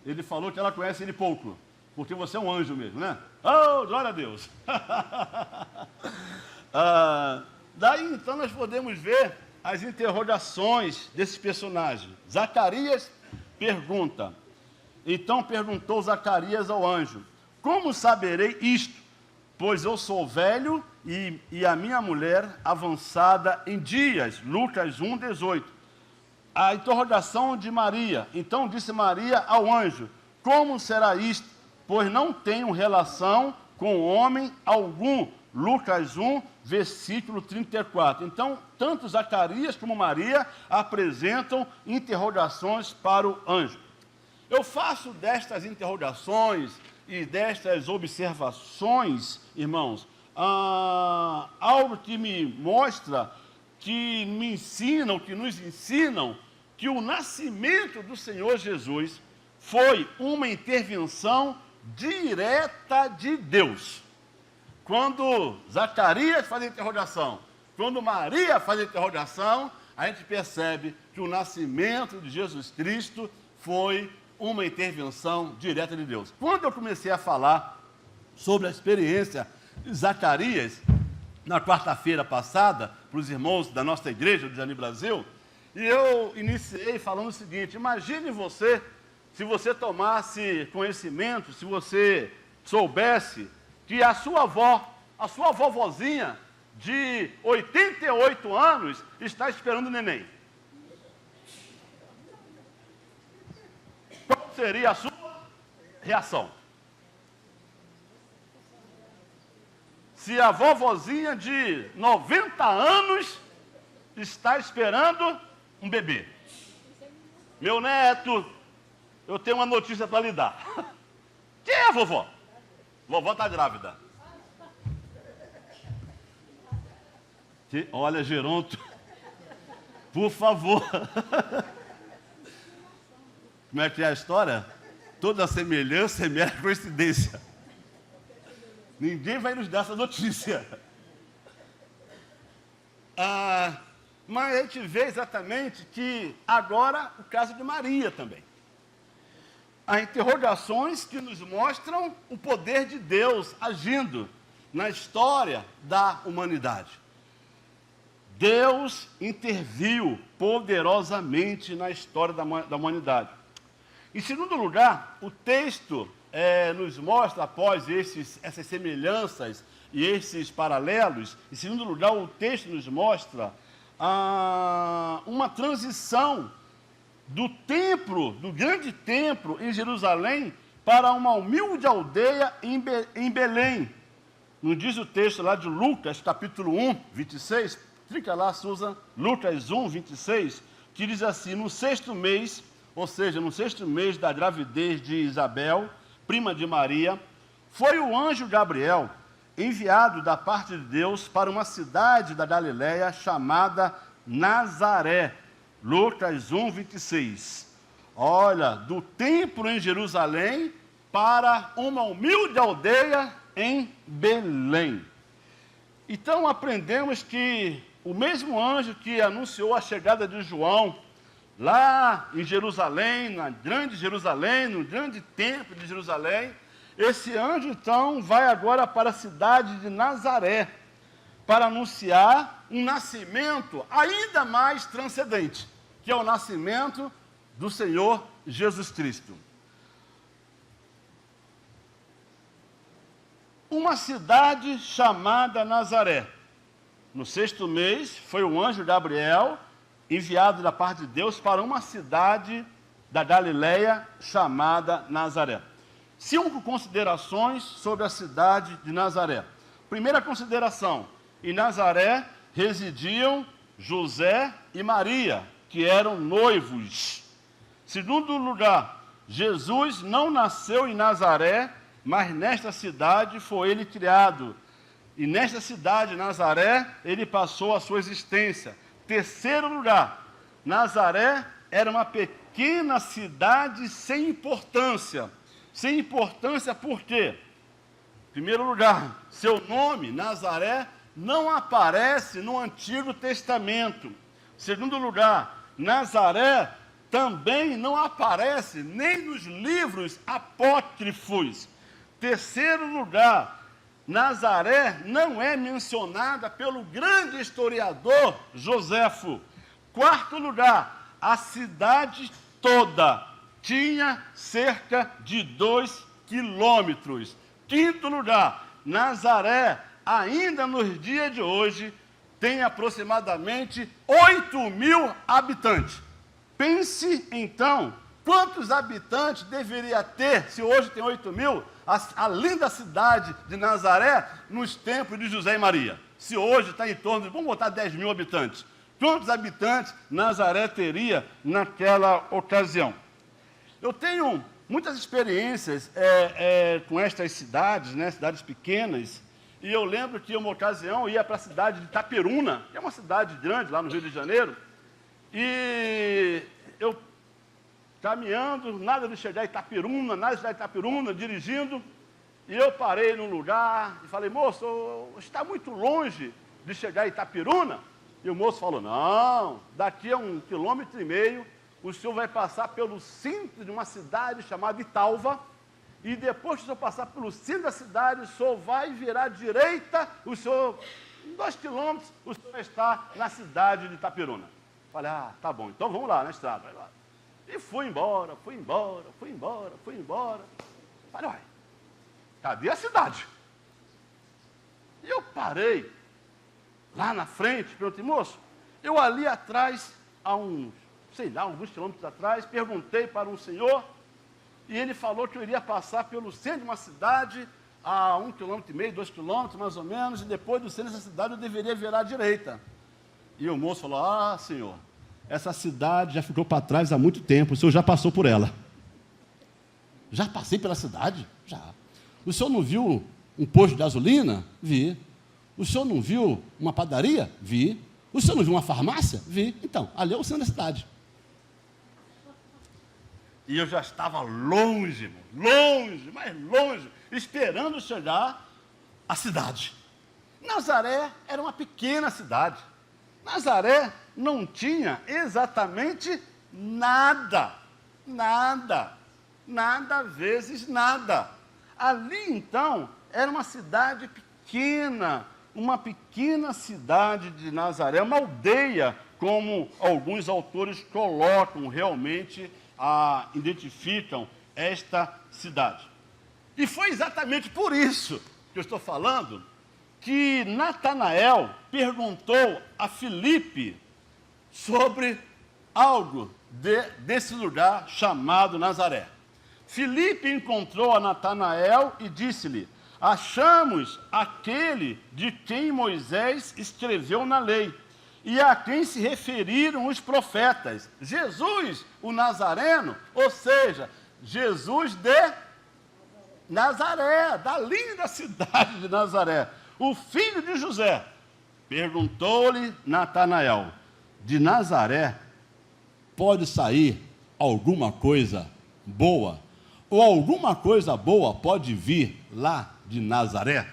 Ele falou que ela conhece ele pouco, porque você é um anjo mesmo, né? Oh, glória a Deus! Daí, então, nós podemos ver as interrogações desses personagens. Zacarias pergunta. Então perguntou Zacarias ao anjo: como saberei isto? Pois eu sou velho e a minha mulher avançada em dias. Lucas 1:18. A interrogação de Maria. Então disse Maria ao anjo: como será isto? Pois não tenho relação com homem algum. Lucas 1, versículo 34. Então, tanto Zacarias como Maria apresentam interrogações para o anjo. Eu faço destas interrogações e destas observações, irmãos, algo que me mostra, que me ensinam, que nos ensinam, que o nascimento do Senhor Jesus foi uma intervenção direta de Deus. Quando Zacarias faz a interrogação, quando Maria faz a interrogação, a gente percebe que o nascimento de Jesus Cristo foi uma intervenção direta de Deus. Quando eu comecei a falar sobre a experiência de Zacarias, na quarta-feira passada, para os irmãos da nossa igreja, do Jani Brasil, e eu iniciei falando o seguinte: imagine você, se você tomasse conhecimento, se você soubesse que a sua vovozinha de 88 anos está esperando o neném. Qual seria a sua reação? Se a vovozinha de 90 anos está esperando um bebê. Meu neto, eu tenho uma notícia para lhe dar. Quem é a vovó? Vovó está grávida. Olha, Geronto, por favor. Como é que é a história? Toda semelhança é mera coincidência. Ninguém vai nos dar essa notícia. Mas a gente vê exatamente que agora o caso de Maria também. Há interrogações que nos mostram o poder de Deus agindo na história da humanidade. Deus interviu poderosamente na história da humanidade. Em segundo lugar, o texto nos mostra, após essas semelhanças e esses paralelos, em segundo lugar, o texto nos mostra uma transição do templo, do grande templo em Jerusalém, para uma humilde aldeia em Belém. Não diz o texto lá de Lucas, capítulo 1, 26? Clica lá, Susan, Lucas 1, 26, que diz assim: no sexto mês, ou seja, no sexto mês da gravidez de Isabel, prima de Maria, foi o anjo Gabriel enviado da parte de Deus para uma cidade da Galileia chamada Nazaré. Lucas 1, 26. Olha, do templo em Jerusalém para uma humilde aldeia em Belém. Então aprendemos que o mesmo anjo que anunciou a chegada de João lá em Jerusalém, na grande Jerusalém, no grande templo de Jerusalém, esse anjo então vai agora para a cidade de Nazaré para anunciar um nascimento ainda mais transcendente, que é o nascimento do Senhor Jesus Cristo. Uma cidade chamada Nazaré. No sexto mês, foi o anjo Gabriel, enviado da parte de Deus para uma cidade da Galileia chamada Nazaré. 5 considerações sobre a cidade de Nazaré. Primeira consideração: em Nazaré residiam José e Maria, que eram noivos. Segundo lugar, Jesus não nasceu em Nazaré, mas nesta cidade foi ele criado. E nesta cidade, Nazaré, ele passou a sua existência. Terceiro lugar, Nazaré era uma pequena cidade sem importância. Sem importância por quê? Em primeiro lugar, seu nome, Nazaré, não aparece no Antigo Testamento. Segundo lugar, Nazaré também não aparece nem nos livros apócrifos. Terceiro lugar, Nazaré não é mencionada pelo grande historiador Joséfo. Quarto lugar, a cidade toda tinha cerca de 2 quilômetros. Quinto lugar, Nazaré, ainda nos dias de hoje, tem aproximadamente 8.000 habitantes. Pense, então, quantos habitantes deveria ter, se hoje tem 8.000, a linda cidade de Nazaré, nos tempos de José e Maria. Se hoje está em torno de, vamos botar 10.000 habitantes. Quantos habitantes Nazaré teria naquela ocasião? Eu tenho muitas experiências com estas cidades, né, cidades pequenas, e eu lembro que, uma ocasião, eu ia para a cidade de Itaperuna, que é uma cidade grande, lá no Rio de Janeiro, e eu, caminhando, nada de chegar a Itaperuna, nada de chegar a Itaperuna, dirigindo, e eu parei num lugar e falei, moço, está muito longe de chegar a Itaperuna? E o moço falou, não, daqui a 1,5 km, o senhor vai passar pelo centro de uma cidade chamada Italva, e depois que o senhor passar pelo centro da cidade, o senhor vai virar à direita, o senhor, em 2 quilômetros, o senhor vai estar na cidade de Itaperuna. Falei, tá bom, então vamos lá na estrada. Vai lá. E fui embora. Falei, uai, cadê a cidade? E eu parei lá na frente, perguntei, moço, eu ali atrás, alguns quilômetros atrás, perguntei para um senhor, e ele falou que eu iria passar pelo centro de uma cidade, a 1,5 km, 2 km, mais ou menos, e depois do centro dessa cidade eu deveria virar à direita. E o moço falou, senhor, essa cidade já ficou para trás há muito tempo, o senhor já passou por ela. Já passei pela cidade? Já. O senhor não viu um posto de gasolina? Vi. O senhor não viu uma padaria? Vi. O senhor não viu uma farmácia? Vi. Então, ali é o centro da cidade. E eu já estava longe, mais longe, esperando chegar à cidade. Nazaré era uma pequena cidade. Nazaré não tinha exatamente nada vezes nada. Ali, então, era uma cidade pequena, uma pequena cidade de Nazaré, uma aldeia, como alguns autores colocam, realmente identificam esta cidade. E foi exatamente por isso que eu estou falando, que Natanael perguntou a Filipe sobre algo desse lugar chamado Nazaré. Filipe encontrou a Natanael e disse-lhe, achamos aquele de quem Moisés escreveu na lei, e a quem se referiram os profetas, Jesus, o Nazareno, ou seja, Jesus de Nazaré, da linda cidade de Nazaré, o filho de José. Perguntou-lhe Natanael, de Nazaré pode sair alguma coisa boa? Ou alguma coisa boa pode vir lá de Nazaré?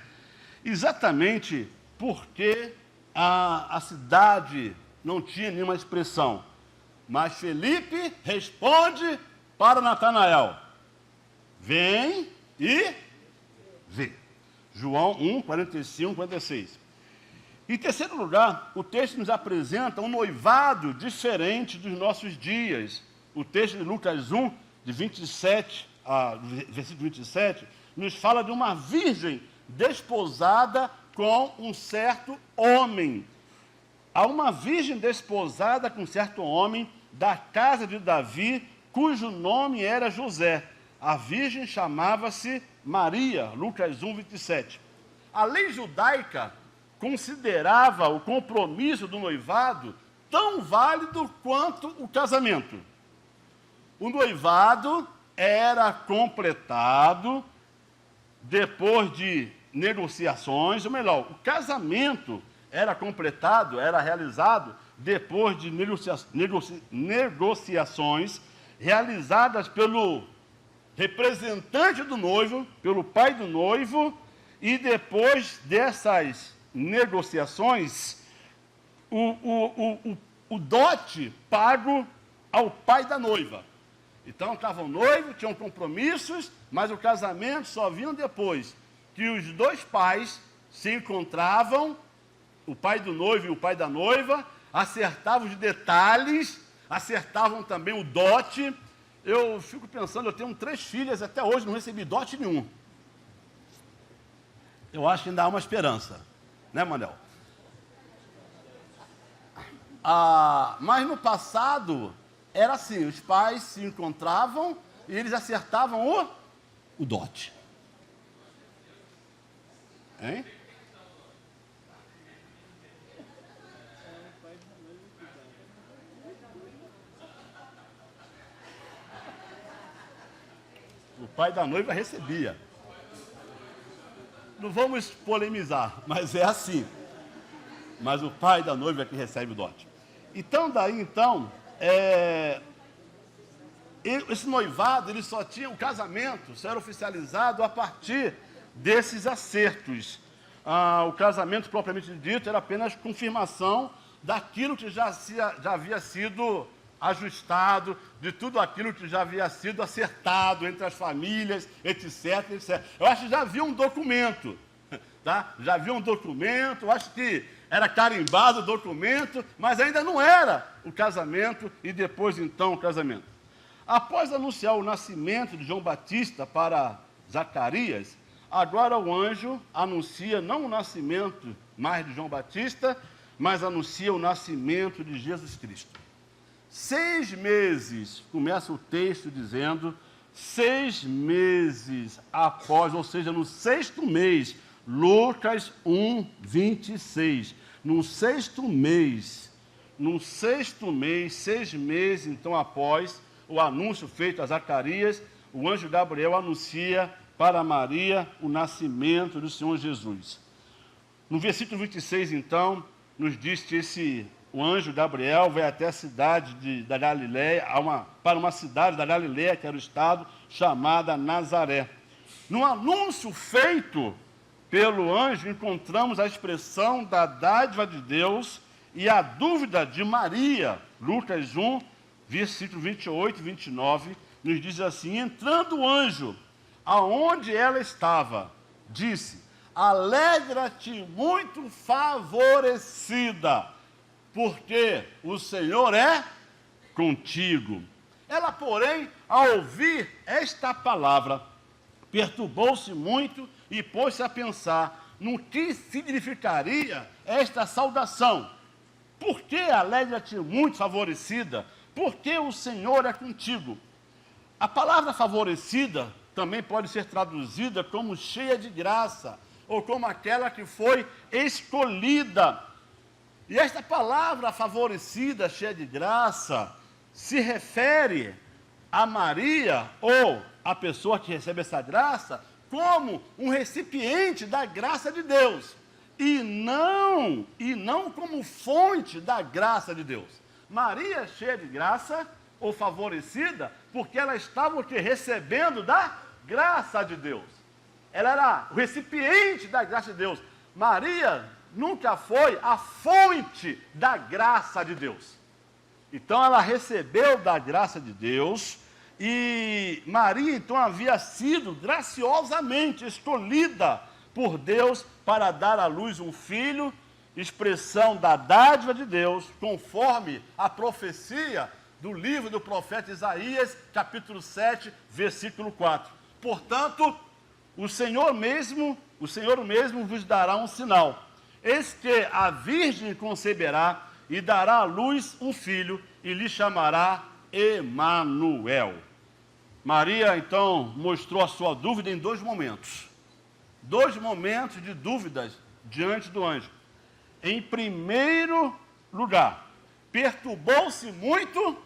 Exatamente porque a cidade não tinha nenhuma expressão. Mas Felipe responde para Natanael, vem e vê. João 1, 45, 46. Em terceiro lugar, o texto nos apresenta um noivado diferente dos nossos dias. O texto de Lucas 1, de 27, versículo 27, nos fala de uma virgem desposada com um certo homem. Há uma virgem desposada com um certo homem da casa de Davi, cujo nome era José. A virgem chamava-se Maria, Lucas 1, 27. A lei judaica considerava o compromisso do noivado tão válido quanto o casamento. O noivado era completado depois de negociações, ou melhor, o casamento era completado, era realizado depois de negociações realizadas pelo representante do noivo, pelo pai do noivo, e depois dessas negociações, o o dote pago ao pai da noiva. Então, estavam noivos, tinham compromissos, mas o casamento só vinha depois que os dois pais se encontravam, o pai do noivo e o pai da noiva, acertavam os detalhes, acertavam também o dote. Eu fico pensando, eu tenho 3 filhas, até hoje não recebi dote nenhum. Eu acho que ainda há uma esperança, né, Manel? Mas no passado, era assim, os pais se encontravam e eles acertavam o dote. Hein? O pai da noiva recebia. Não vamos polemizar, mas é assim. Mas o pai da noiva é que recebe o dote. Então, esse noivado, ele só tinha o casamento, só era oficializado a partir desses acertos. O casamento, propriamente dito, era apenas confirmação daquilo que já havia sido ajustado, de tudo aquilo que já havia sido acertado entre as famílias, etc, etc. Eu acho que já havia um documento, tá? Já havia um documento, eu acho que era carimbado o documento, mas ainda não era o casamento e depois, então, o casamento. Após anunciar o nascimento de João Batista para Zacarias, agora o anjo anuncia não o nascimento mais de João Batista, mas anuncia o nascimento de Jesus Cristo. 6 meses, começa o texto dizendo, 6 meses após, ou seja, no 6º mês, Lucas 1, 26. No 6º mês, 6 meses então após o anúncio feito a Zacarias, o anjo Gabriel anuncia para Maria o nascimento do Senhor Jesus. No versículo 26, então, nos diz que o anjo Gabriel vai até a cidade da Galileia, para uma cidade da Galileia, que era o estado, chamada Nazaré. No anúncio feito pelo anjo, encontramos a expressão da dádiva de Deus e a dúvida de Maria. Lucas 1, versículo 28 e 29, nos diz assim: entrando o anjo, aonde ela estava, disse: alegra-te muito favorecida, porque o Senhor é contigo. Ela, porém, ao ouvir esta palavra, perturbou-se muito e pôs-se a pensar no que significaria esta saudação. Por que alegra-te muito favorecida? Porque o Senhor é contigo. A palavra favorecida também pode ser traduzida como cheia de graça, ou como aquela que foi escolhida. E esta palavra favorecida, cheia de graça, se refere a Maria, ou a pessoa que recebe essa graça, como um recipiente da graça de Deus, e não como fonte da graça de Deus. Maria, cheia de graça, ou favorecida, porque ela estava recebendo da graça de Deus. Ela era o recipiente da graça de Deus. Maria nunca foi a fonte da graça de Deus. Então ela recebeu da graça de Deus, e Maria então havia sido graciosamente escolhida por Deus para dar à luz um filho, expressão da dádiva de Deus, conforme a profecia do livro do profeta Isaías, capítulo 7, versículo 4. Portanto, o Senhor mesmo vos dará um sinal. Eis que a virgem conceberá e dará à luz um filho, e lhe chamará Emanuel. Maria, então, mostrou a sua dúvida em 2 momentos. 2 momentos de dúvidas diante do anjo. Em primeiro lugar, perturbou-se muito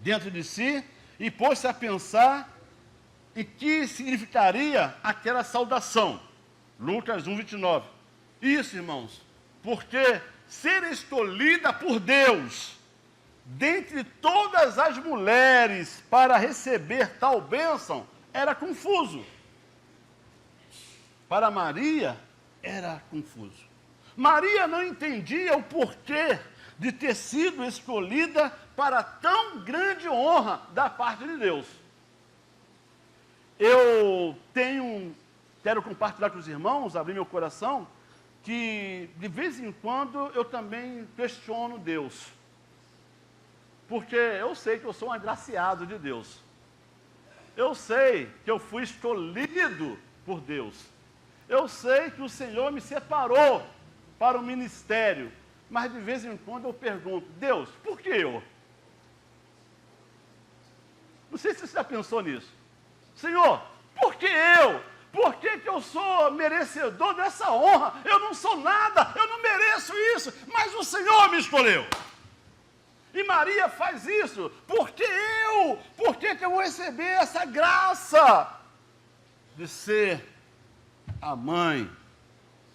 dentro de si e pôs-se a pensar em que significaria aquela saudação. Lucas 1, 29. Isso, irmãos, porque ser escolhida por Deus, dentre todas as mulheres, para receber tal bênção, era confuso. Para Maria, era confuso. Maria não entendia o porquê de ter sido escolhida para tão grande honra da parte de Deus. Eu quero compartilhar com os irmãos, abrir meu coração, que de vez em quando eu também questiono Deus. Porque eu sei que eu sou um agraciado de Deus. Eu sei que eu fui escolhido por Deus. Eu sei que o Senhor me separou para o ministério. Mas de vez em quando eu pergunto, Deus, por que eu? Não sei se você já pensou nisso. Senhor, por que eu? Por que eu sou merecedor dessa honra? Eu não sou nada, eu não mereço isso, mas o Senhor me escolheu. E Maria faz isso. Por que eu? Por que eu vou receber essa graça de ser a mãe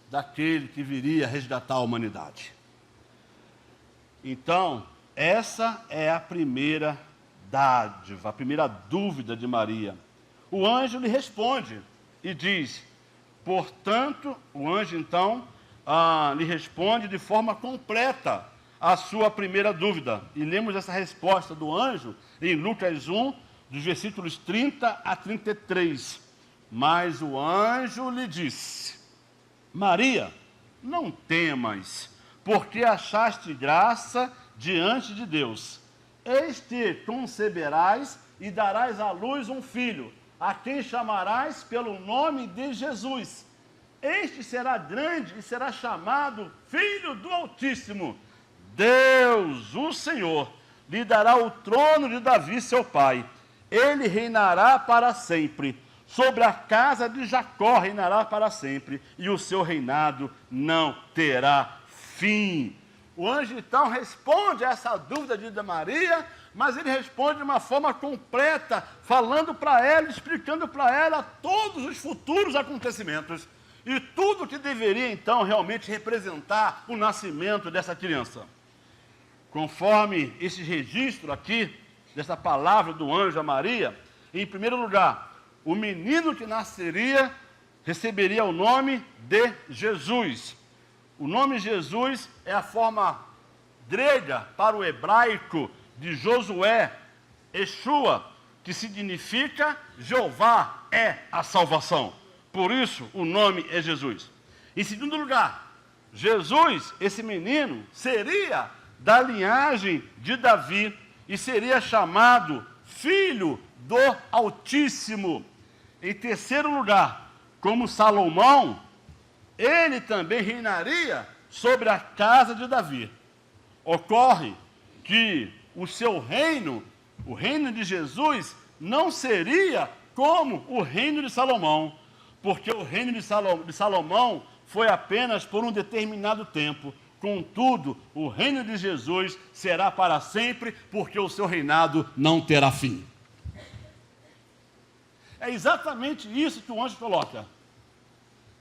daquele que viria resgatar a humanidade? Então, essa é a primeira dádiva, a primeira dúvida de Maria. O anjo lhe responde e diz, portanto, o anjo então lhe responde de forma completa a sua primeira dúvida. E lemos essa resposta do anjo em Lucas 1, dos versículos 30 a 33. Mas o anjo lhe disse, Maria, não temas, porque achaste graça diante de Deus. Eis que conceberás e darás à luz um filho, a quem chamarás pelo nome de Jesus. Este será grande e será chamado Filho do Altíssimo. Deus, o Senhor, lhe dará o trono de Davi, seu pai. Ele reinará para sempre. Sobre a casa de Jacó reinará para sempre, e o seu reinado não terá fim. O anjo então responde a essa dúvida de Maria, mas ele responde de uma forma completa, falando para ela, explicando para ela todos os futuros acontecimentos e tudo que deveria então realmente representar o nascimento dessa criança. Conforme esse registro aqui, dessa palavra do anjo a Maria, em primeiro lugar, o menino que nasceria receberia o nome de Jesus. O nome Jesus é a forma grega para o hebraico de Josué, Yeshua, que significa Jeová é a salvação. Por isso, o nome é Jesus. Em segundo lugar, Jesus, esse menino, seria da linhagem de Davi e seria chamado Filho do Altíssimo. Em terceiro lugar, como Salomão, ele também reinaria sobre a casa de Davi. Ocorre que o seu reino, o reino de Jesus, não seria como o reino de Salomão, porque o reino de Salomão foi apenas por um determinado tempo. Contudo, o reino de Jesus será para sempre, porque o seu reinado não terá fim. É exatamente isso que o anjo coloca.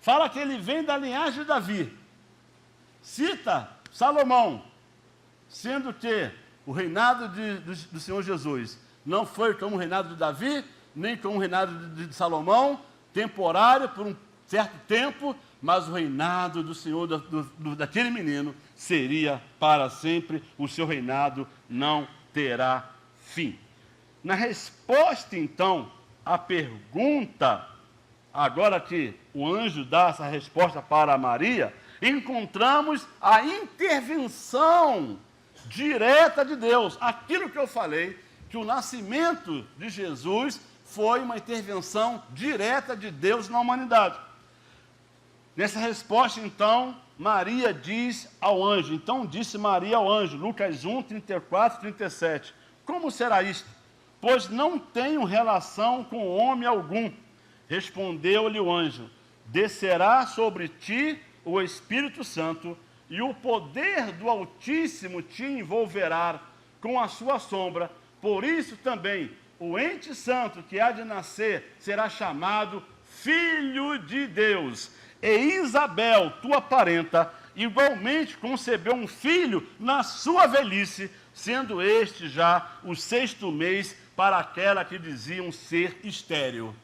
Fala que ele vem da linhagem de Davi. Cita Salomão, sendo que o reinado do Senhor Jesus não foi como o reinado de Davi, nem como o reinado de Salomão, temporário, por um certo tempo, mas o reinado do Senhor, daquele menino, seria para sempre, o seu reinado não terá fim. Na resposta, então, à pergunta, agora que o anjo dá essa resposta para Maria, encontramos a intervenção direta de Deus. Aquilo que eu falei, que o nascimento de Jesus foi uma intervenção direta de Deus na humanidade. Nessa resposta, então, Maria diz ao anjo, então disse Maria ao anjo, Lucas 1, 34 e 37, como será isto? Pois não tenho relação com homem algum. Respondeu-lhe o anjo, descerá sobre ti o Espírito Santo, e o poder do Altíssimo te envolverá com a sua sombra. Por isso também, o ente santo que há de nascer será chamado Filho de Deus. E Isabel, tua parenta, igualmente concebeu um filho na sua velhice, sendo este já o 6º mês para aquela que diziam ser estéril.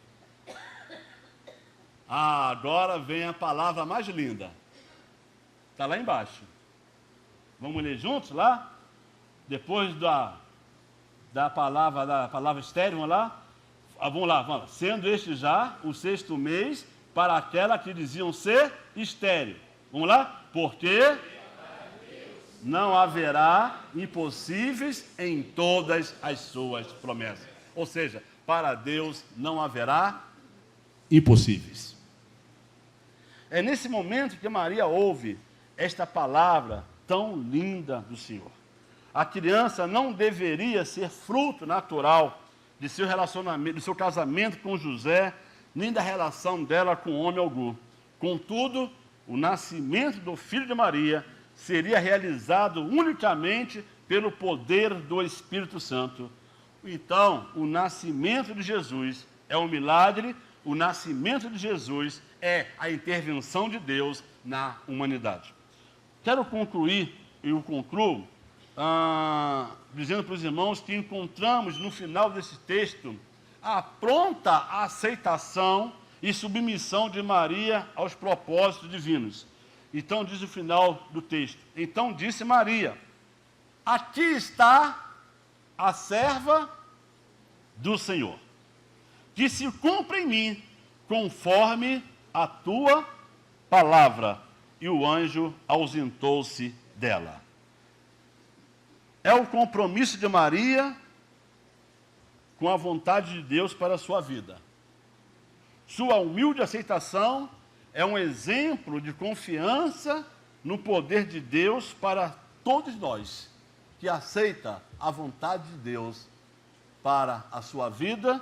Agora vem a palavra mais linda. Está lá embaixo. Vamos ler juntos lá? Depois da palavra estéril, vamos lá? Vamos lá. Sendo este já o 6º mês para aquela que diziam ser estéril. Vamos lá? Porque não haverá impossíveis em todas as suas promessas. Ou seja, para Deus não haverá impossíveis. É nesse momento que Maria ouve esta palavra tão linda do Senhor. A criança não deveria ser fruto natural de seu relacionamento, do seu casamento com José, nem da relação dela com homem algum. Contudo, o nascimento do filho de Maria seria realizado unicamente pelo poder do Espírito Santo. Então, o nascimento de Jesus é um milagre, o nascimento de Jesus é a intervenção de Deus na humanidade. Quero concluir, e eu concluo, dizendo para os irmãos que encontramos no final desse texto a pronta aceitação e submissão de Maria aos propósitos divinos. Então diz o final do texto: então disse Maria: aqui está a serva do Senhor, que se cumpra em mim conforme a tua palavra. E o anjo ausentou-se dela. É o compromisso de Maria com a vontade de Deus para a sua vida. Sua humilde aceitação é um exemplo de confiança no poder de Deus para todos nós, que aceita a vontade de Deus para a sua vida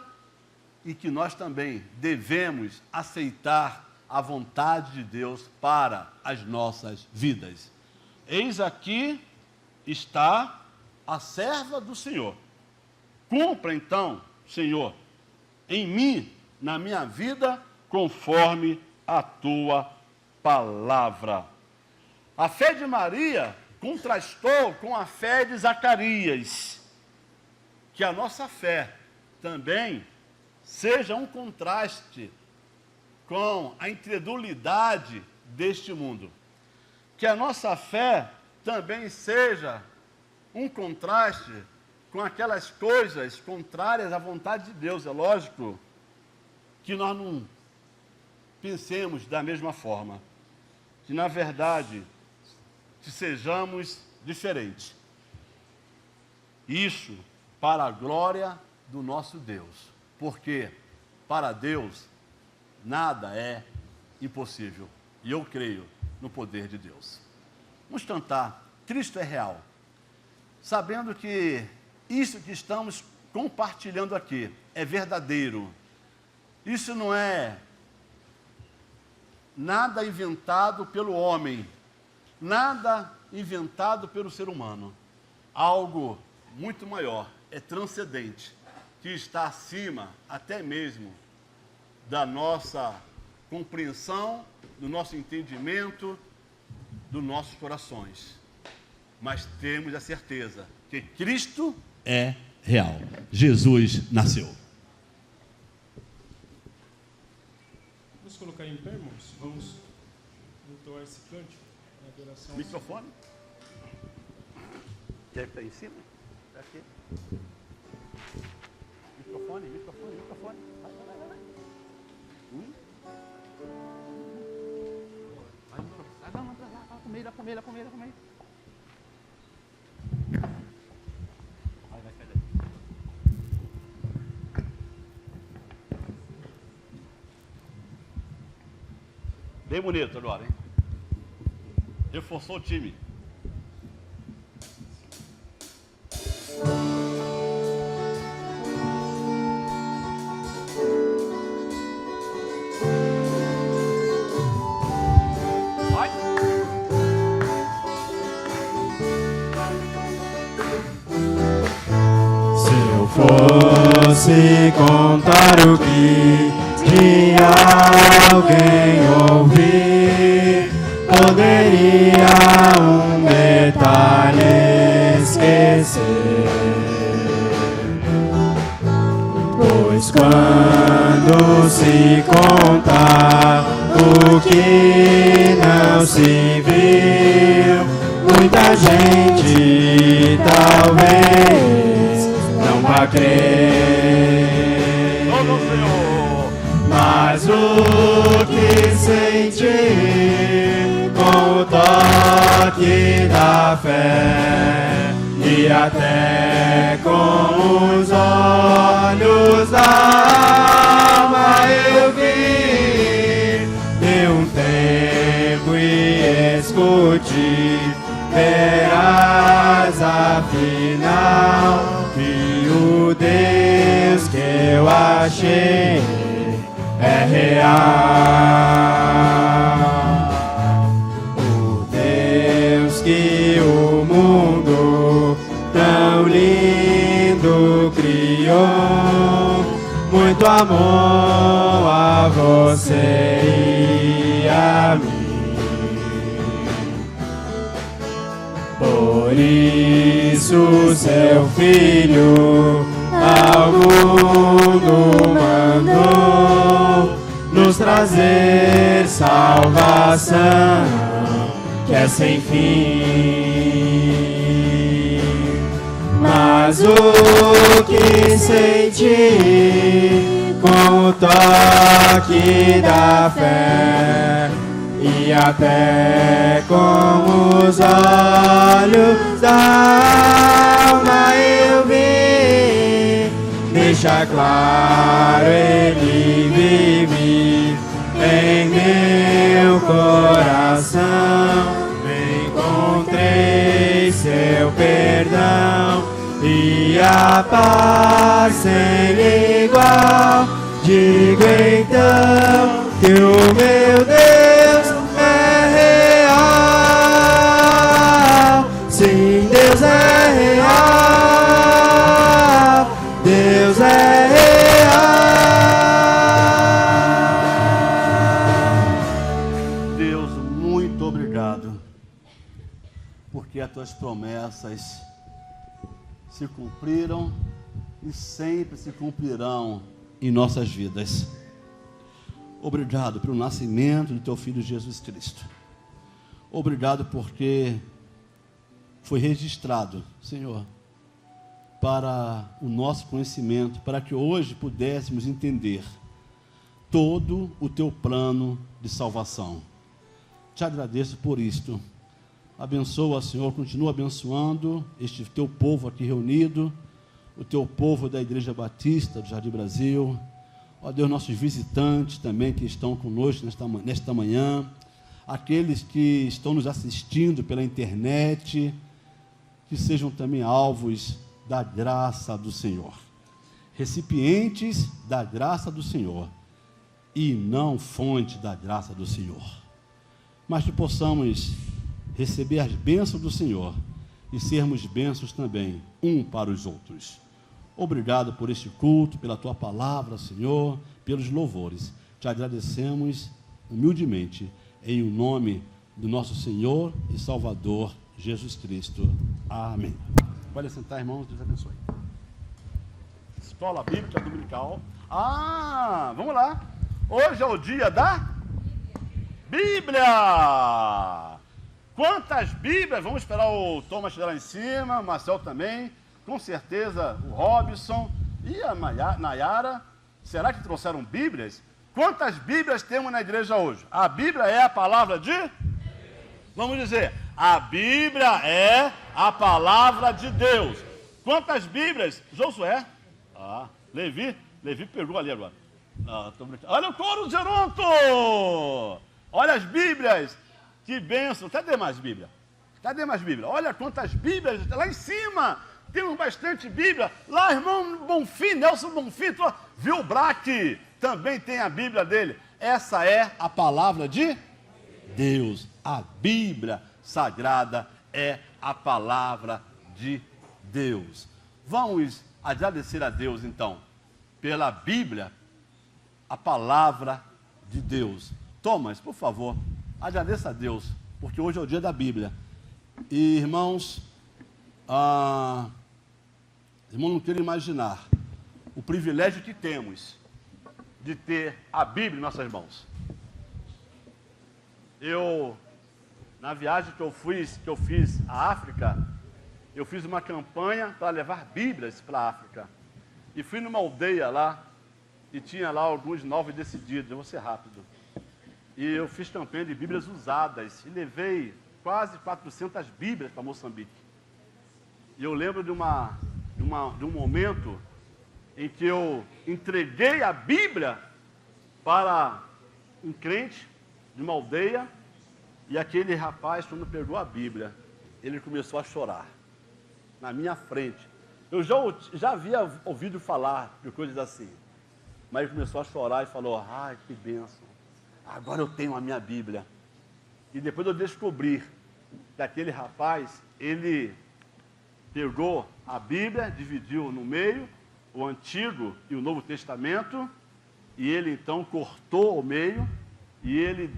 e que nós também devemos aceitar a vontade de Deus para as nossas vidas. Eis aqui está a serva do Senhor. Cumpra então, Senhor, em mim, na minha vida, conforme a tua palavra. A fé de Maria contrastou com a fé de Zacarias. Que a nossa fé também seja um contraste com a incredulidade deste mundo. Que a nossa fé também seja um contraste com aquelas coisas contrárias à vontade de Deus. É lógico que nós não pensemos da mesma forma. Que, na verdade, que sejamos diferentes. Isso para a glória do nosso Deus. Porque, para Deus, nada é impossível. E eu creio no poder de Deus. Vamos cantar Cristo é Real, sabendo que isso que estamos compartilhando aqui é verdadeiro. Isso não é nada inventado pelo homem, nada inventado pelo ser humano. Algo muito maior, é transcendente, que está acima até mesmo da nossa compreensão, do nosso entendimento, dos nossos corações. Mas temos a certeza que Cristo é real. Jesus nasceu. Vamos colocar em pé, irmãos? Vamos entoar esse cântico, a adoração. Microfone? Quer que está em cima? Está aqui. Microfone. Vai. Vai com meio. Vai, cadê? Bem bonito agora, hein? Reforçou o time. Fosse contar o que de alguém ouvir, poderia um detalhe esquecer. Pois quando se contar o que não se viu, muito muita gente talvez não vá crer, mas o que senti com o toque da fé e até com os olhos da alma eu vi de um tempo e escute, verás afinal que o Deus que eu achei é real. O Deus que o mundo tão lindo criou, muito amor a você e a mim. Por isso seu Filho ao mundo mandou nos trazer salvação que é sem fim. Mas o que senti com o toque da fé e até com os olhos da alma eu vi, deixa claro ele vive em meu coração. Encontrei seu perdão e a paz sem igual. Digo então que o meu Deus é real. Sim, Deus é real. Deus é real. Deus, muito obrigado, porque as tuas promessas se cumpriram e sempre se cumprirão em nossas vidas. Obrigado pelo nascimento do teu Filho Jesus Cristo. Obrigado porque foi registrado, Senhor, para o nosso conhecimento, para que hoje pudéssemos entender todo o teu plano de salvação. Te agradeço por isto. Abençoa, Senhor, continua abençoando este teu povo aqui reunido, o teu povo da Igreja Batista do Jardim Brasil. Ó Deus, nossos visitantes também que estão conosco nesta manhã, aqueles que estão nos assistindo pela internet, que sejam também alvos da graça do Senhor, recipientes da graça do Senhor e não fonte da graça do Senhor, mas que possamos receber as bênçãos do Senhor e sermos bênçãos também um para os outros. Obrigado por este culto, pela tua palavra, Senhor, pelos louvores. Te agradecemos humildemente em o nome do nosso Senhor e Salvador Jesus Cristo. Amém. Pode sentar, irmãos, Deus abençoe. Escola Bíblica Dominical. Vamos lá. Hoje é o dia da Bíblia. Quantas Bíblias? Vamos esperar o Thomas chegar lá em cima, o Marcel também, com certeza o Robson e a Nayara. Será que trouxeram Bíblias? Quantas Bíblias temos na igreja hoje? A Bíblia é a palavra de? Vamos dizer, a Bíblia é a palavra de Deus. Quantas Bíblias? Josué? Levi pegou ali agora. Tô brincando. Olha o coro, Geronto! Olha as Bíblias. Que bênção. Cadê mais Bíblia? Olha quantas Bíblias. Lá em cima temos bastante Bíblia. Lá, irmão Bonfim, Nelson Bonfim, viu o Braque? Também tem a Bíblia dele. Essa é a palavra de Deus. A Bíblia Sagrada é a palavra de Deus. Vamos agradecer a Deus, então, pela Bíblia, a palavra de Deus. Thomas, por favor, agradeça a Deus, porque hoje é o dia da Bíblia. E, irmãos, irmão, não quero imaginar o privilégio que temos de ter a Bíblia em nossas mãos. Na viagem que eu fiz à África, eu fiz uma campanha para levar Bíblias para a África. E fui numa aldeia lá, e tinha lá alguns novos decididos, eu vou ser rápido. E eu fiz campanha de Bíblias usadas, e levei quase 400 Bíblias para Moçambique. E eu lembro de um momento em que eu entreguei a Bíblia para um crente de uma aldeia, e aquele rapaz, quando pegou a Bíblia, ele começou a chorar, na minha frente. Eu já havia ouvido falar de coisas assim, mas ele começou a chorar e falou, ai, que bênção, agora eu tenho a minha Bíblia. E depois eu descobri que aquele rapaz, ele pegou a Bíblia, dividiu no meio, o Antigo e o Novo Testamento, e ele então cortou o meio, e ele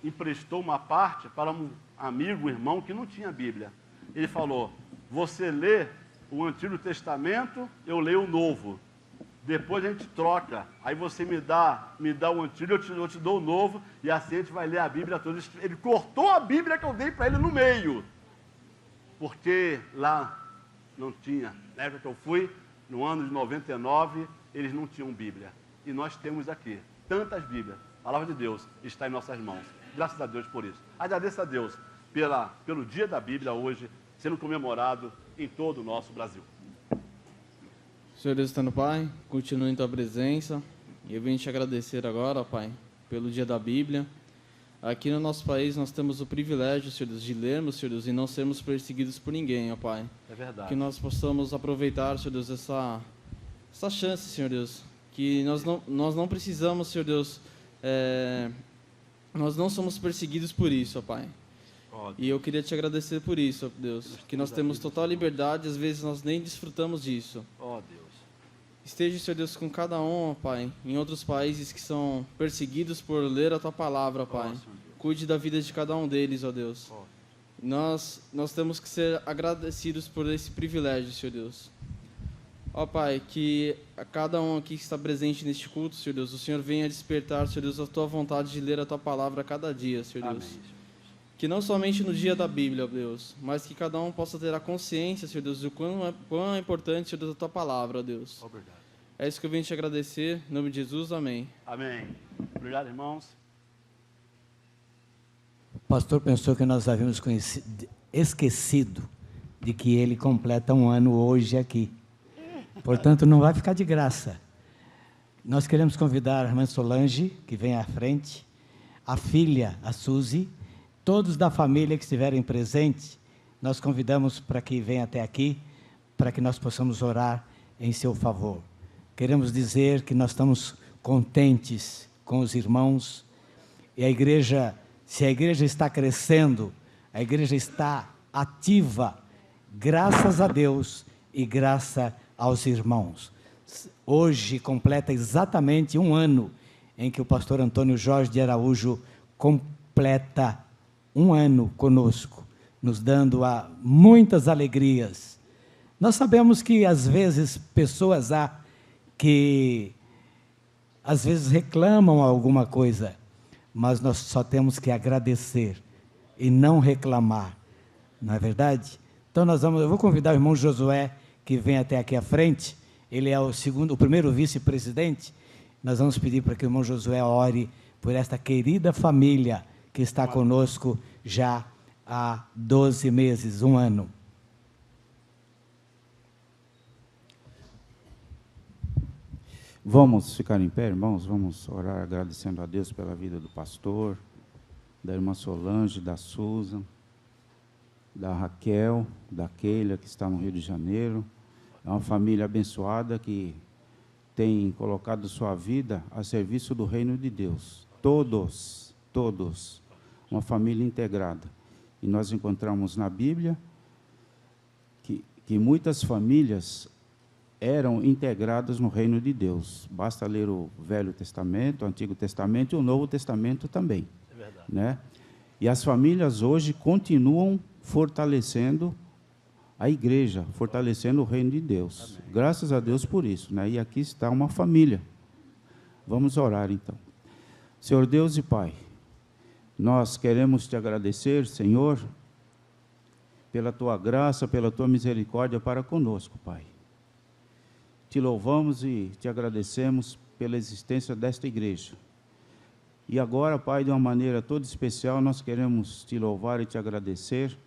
emprestou uma parte para um amigo, um irmão que não tinha Bíblia. Ele falou, você lê o Antigo Testamento, eu leio o Novo. Depois a gente troca, aí você me dá o Antigo, eu te dou o Novo, e assim a gente vai ler a Bíblia toda. Ele cortou a Bíblia que eu dei para ele no meio, porque lá não tinha. Na época que eu fui, no ano de 99, eles não tinham Bíblia. E nós temos aqui tantas Bíblias. A palavra de Deus está em nossas mãos. Graças a Deus por isso. Agradeço a Deus pelo dia da Bíblia hoje, sendo comemorado em todo o nosso Brasil. Senhor Deus está no Pai, continue em Tua presença. E eu venho te agradecer agora, Pai, pelo dia da Bíblia. Aqui no nosso país nós temos o privilégio, Senhor Deus, de lermos, Senhor Deus, e não sermos perseguidos por ninguém, ó Pai. É verdade. Que nós possamos aproveitar, Senhor Deus, essa chance, Senhor Deus. Que nós não precisamos, Senhor Deus, nós não somos perseguidos por isso, ó Pai. E eu queria te agradecer por isso, ó Deus. Que nós temos total liberdade, às vezes nós nem desfrutamos disso. Ó Deus. Esteja, Senhor Deus, com cada um, ó Pai, em outros países que são perseguidos por ler a Tua palavra, ó Pai. Cuide da vida de cada um deles, ó Deus. Nós temos que ser agradecidos por esse privilégio, Senhor Deus. Ó Pai, que a cada um aqui que está presente neste culto, Senhor Deus, o Senhor venha despertar, Senhor Deus, a Tua vontade de ler a Tua palavra a cada dia, Senhor Deus. Amém. Que não somente no dia da Bíblia, ó Deus, mas que cada um possa ter a consciência, Senhor Deus, do quão é importante, Senhor Deus, a Tua palavra, ó Deus. Obrigado. É isso que eu venho te agradecer, em nome de Jesus, amém. Amém. Obrigado, irmãos. O pastor pensou que nós havíamos esquecido de que ele completa um ano hoje aqui. Portanto, não vai ficar de graça. Nós queremos convidar a irmã Solange, que vem à frente, a filha, a Suzy, todos da família que estiverem presentes, nós convidamos para que venham até aqui, para que nós possamos orar em seu favor. Queremos dizer que nós estamos contentes com os irmãos, e a igreja, se a igreja está crescendo, a igreja está ativa, graças a Deus e graças aos irmãos. Hoje completa exatamente um ano em que o pastor Antônio Jorge de Araújo completa um ano conosco, nos dando muitas alegrias. Nós sabemos que às vezes pessoas há que às vezes reclamam alguma coisa, mas nós só temos que agradecer e não reclamar, não é verdade? Então eu vou convidar o irmão Josué, que vem até aqui à frente. Ele é o primeiro vice-presidente. Nós vamos pedir para que o irmão Josué ore por esta querida família que está conosco já há 12 meses, um ano. Vamos ficar em pé, irmãos, vamos orar agradecendo a Deus pela vida do pastor, da irmã Solange, da Susan, da Raquel, da Keila, que está no Rio de Janeiro. É uma família abençoada que tem colocado sua vida a serviço do reino de Deus. Todos, uma família integrada. E nós encontramos na Bíblia que muitas famílias eram integradas no reino de Deus. Basta ler o Velho Testamento, o Antigo Testamento e o Novo Testamento também. É verdade. Né? E as famílias hoje continuam fortalecendo a igreja, fortalecendo o reino de Deus. Amém. Graças a Deus por isso. Né? E aqui está uma família. Vamos orar então. Senhor Deus e Pai, Nós queremos te agradecer, Senhor, pela tua graça, pela tua misericórdia para conosco, Pai. Te louvamos e te agradecemos pela existência desta igreja. E agora, Pai, de uma maneira toda especial, nós queremos te louvar e te agradecer,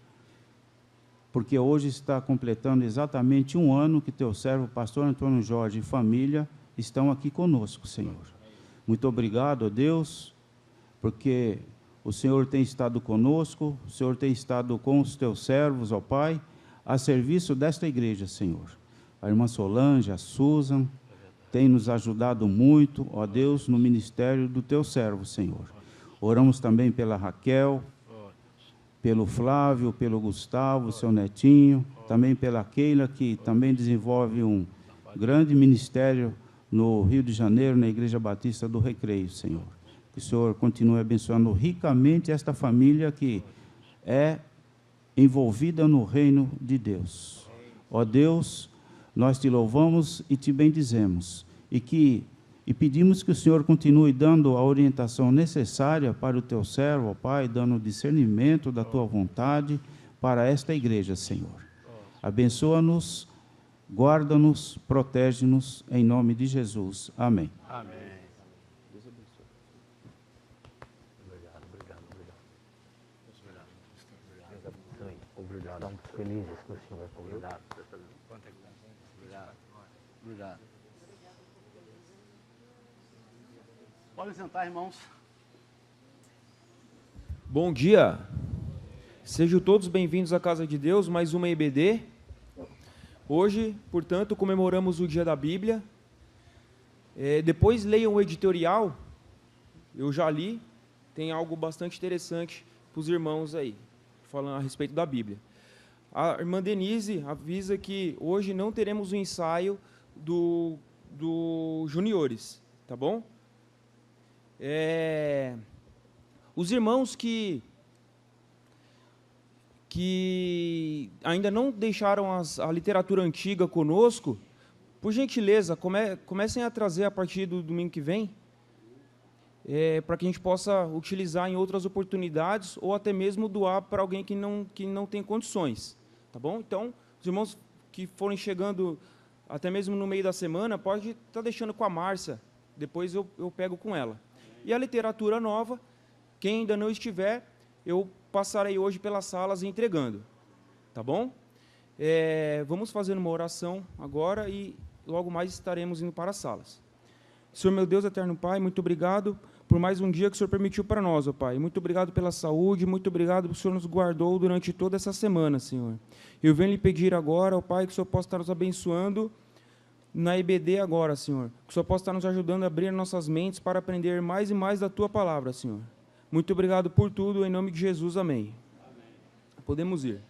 porque hoje está completando exatamente 1 ano que teu servo, pastor Antônio Jorge e família, estão aqui conosco, Senhor. Muito obrigado, ó Deus, porque o Senhor tem estado conosco, o Senhor tem estado com os teus servos, ó Pai, a serviço desta igreja, Senhor. A irmã Solange, a Susan, tem nos ajudado muito, ó Deus, no ministério do teu servo, Senhor. Oramos também pela Raquel, pelo Flávio, pelo Gustavo, seu netinho, também pela Keila, que também desenvolve um grande ministério no Rio de Janeiro, na Igreja Batista do Recreio, Senhor. Que o Senhor continue abençoando ricamente esta família que é envolvida no reino de Deus. Ó Deus, nós te louvamos e te bendizemos, e pedimos que o Senhor continue dando a orientação necessária para o teu servo, ó Pai, dando discernimento da tua vontade para esta igreja, Senhor. Abençoa-nos, guarda-nos, protege-nos, em nome de Jesus. Amém. Amém. Deus abençoe. Obrigado. Estamos felizes com o Senhor. Obrigado. Obrigado. Podem sentar, irmãos. Bom dia. Sejam todos bem-vindos à Casa de Deus, mais uma EBD. Hoje, portanto, comemoramos o Dia da Bíblia. Depois leiam o editorial, eu já li, tem algo bastante interessante para os irmãos aí, falando a respeito da Bíblia. A irmã Denise avisa que hoje não teremos o ensaio do juniores, tá bom? Os irmãos que ainda não deixaram a literatura antiga conosco, por gentileza, comecem a trazer a partir do domingo que vem, para que a gente possa utilizar em outras oportunidades, ou até mesmo doar para alguém que não tem condições, tá bom? Então, os irmãos que forem chegando até mesmo no meio da semana, pode estar deixando com a Márcia, depois eu pego com ela. E a literatura nova, quem ainda não estiver, eu passarei hoje pelas salas entregando, tá bom? Vamos fazer uma oração agora e logo mais estaremos indo para as salas. Senhor, meu Deus, eterno Pai, muito obrigado por mais um dia que o Senhor permitiu para nós, ó Pai. Muito obrigado pela saúde, muito obrigado porque o Senhor nos guardou durante toda essa semana, Senhor. Eu venho lhe pedir agora, ó Pai, que o Senhor possa estar nos abençoando na EBD agora, Senhor. Que o Senhor possa estar nos ajudando a abrir nossas mentes para aprender mais e mais da Tua Palavra, Senhor. Muito obrigado por tudo, em nome de Jesus, amém. Podemos ir.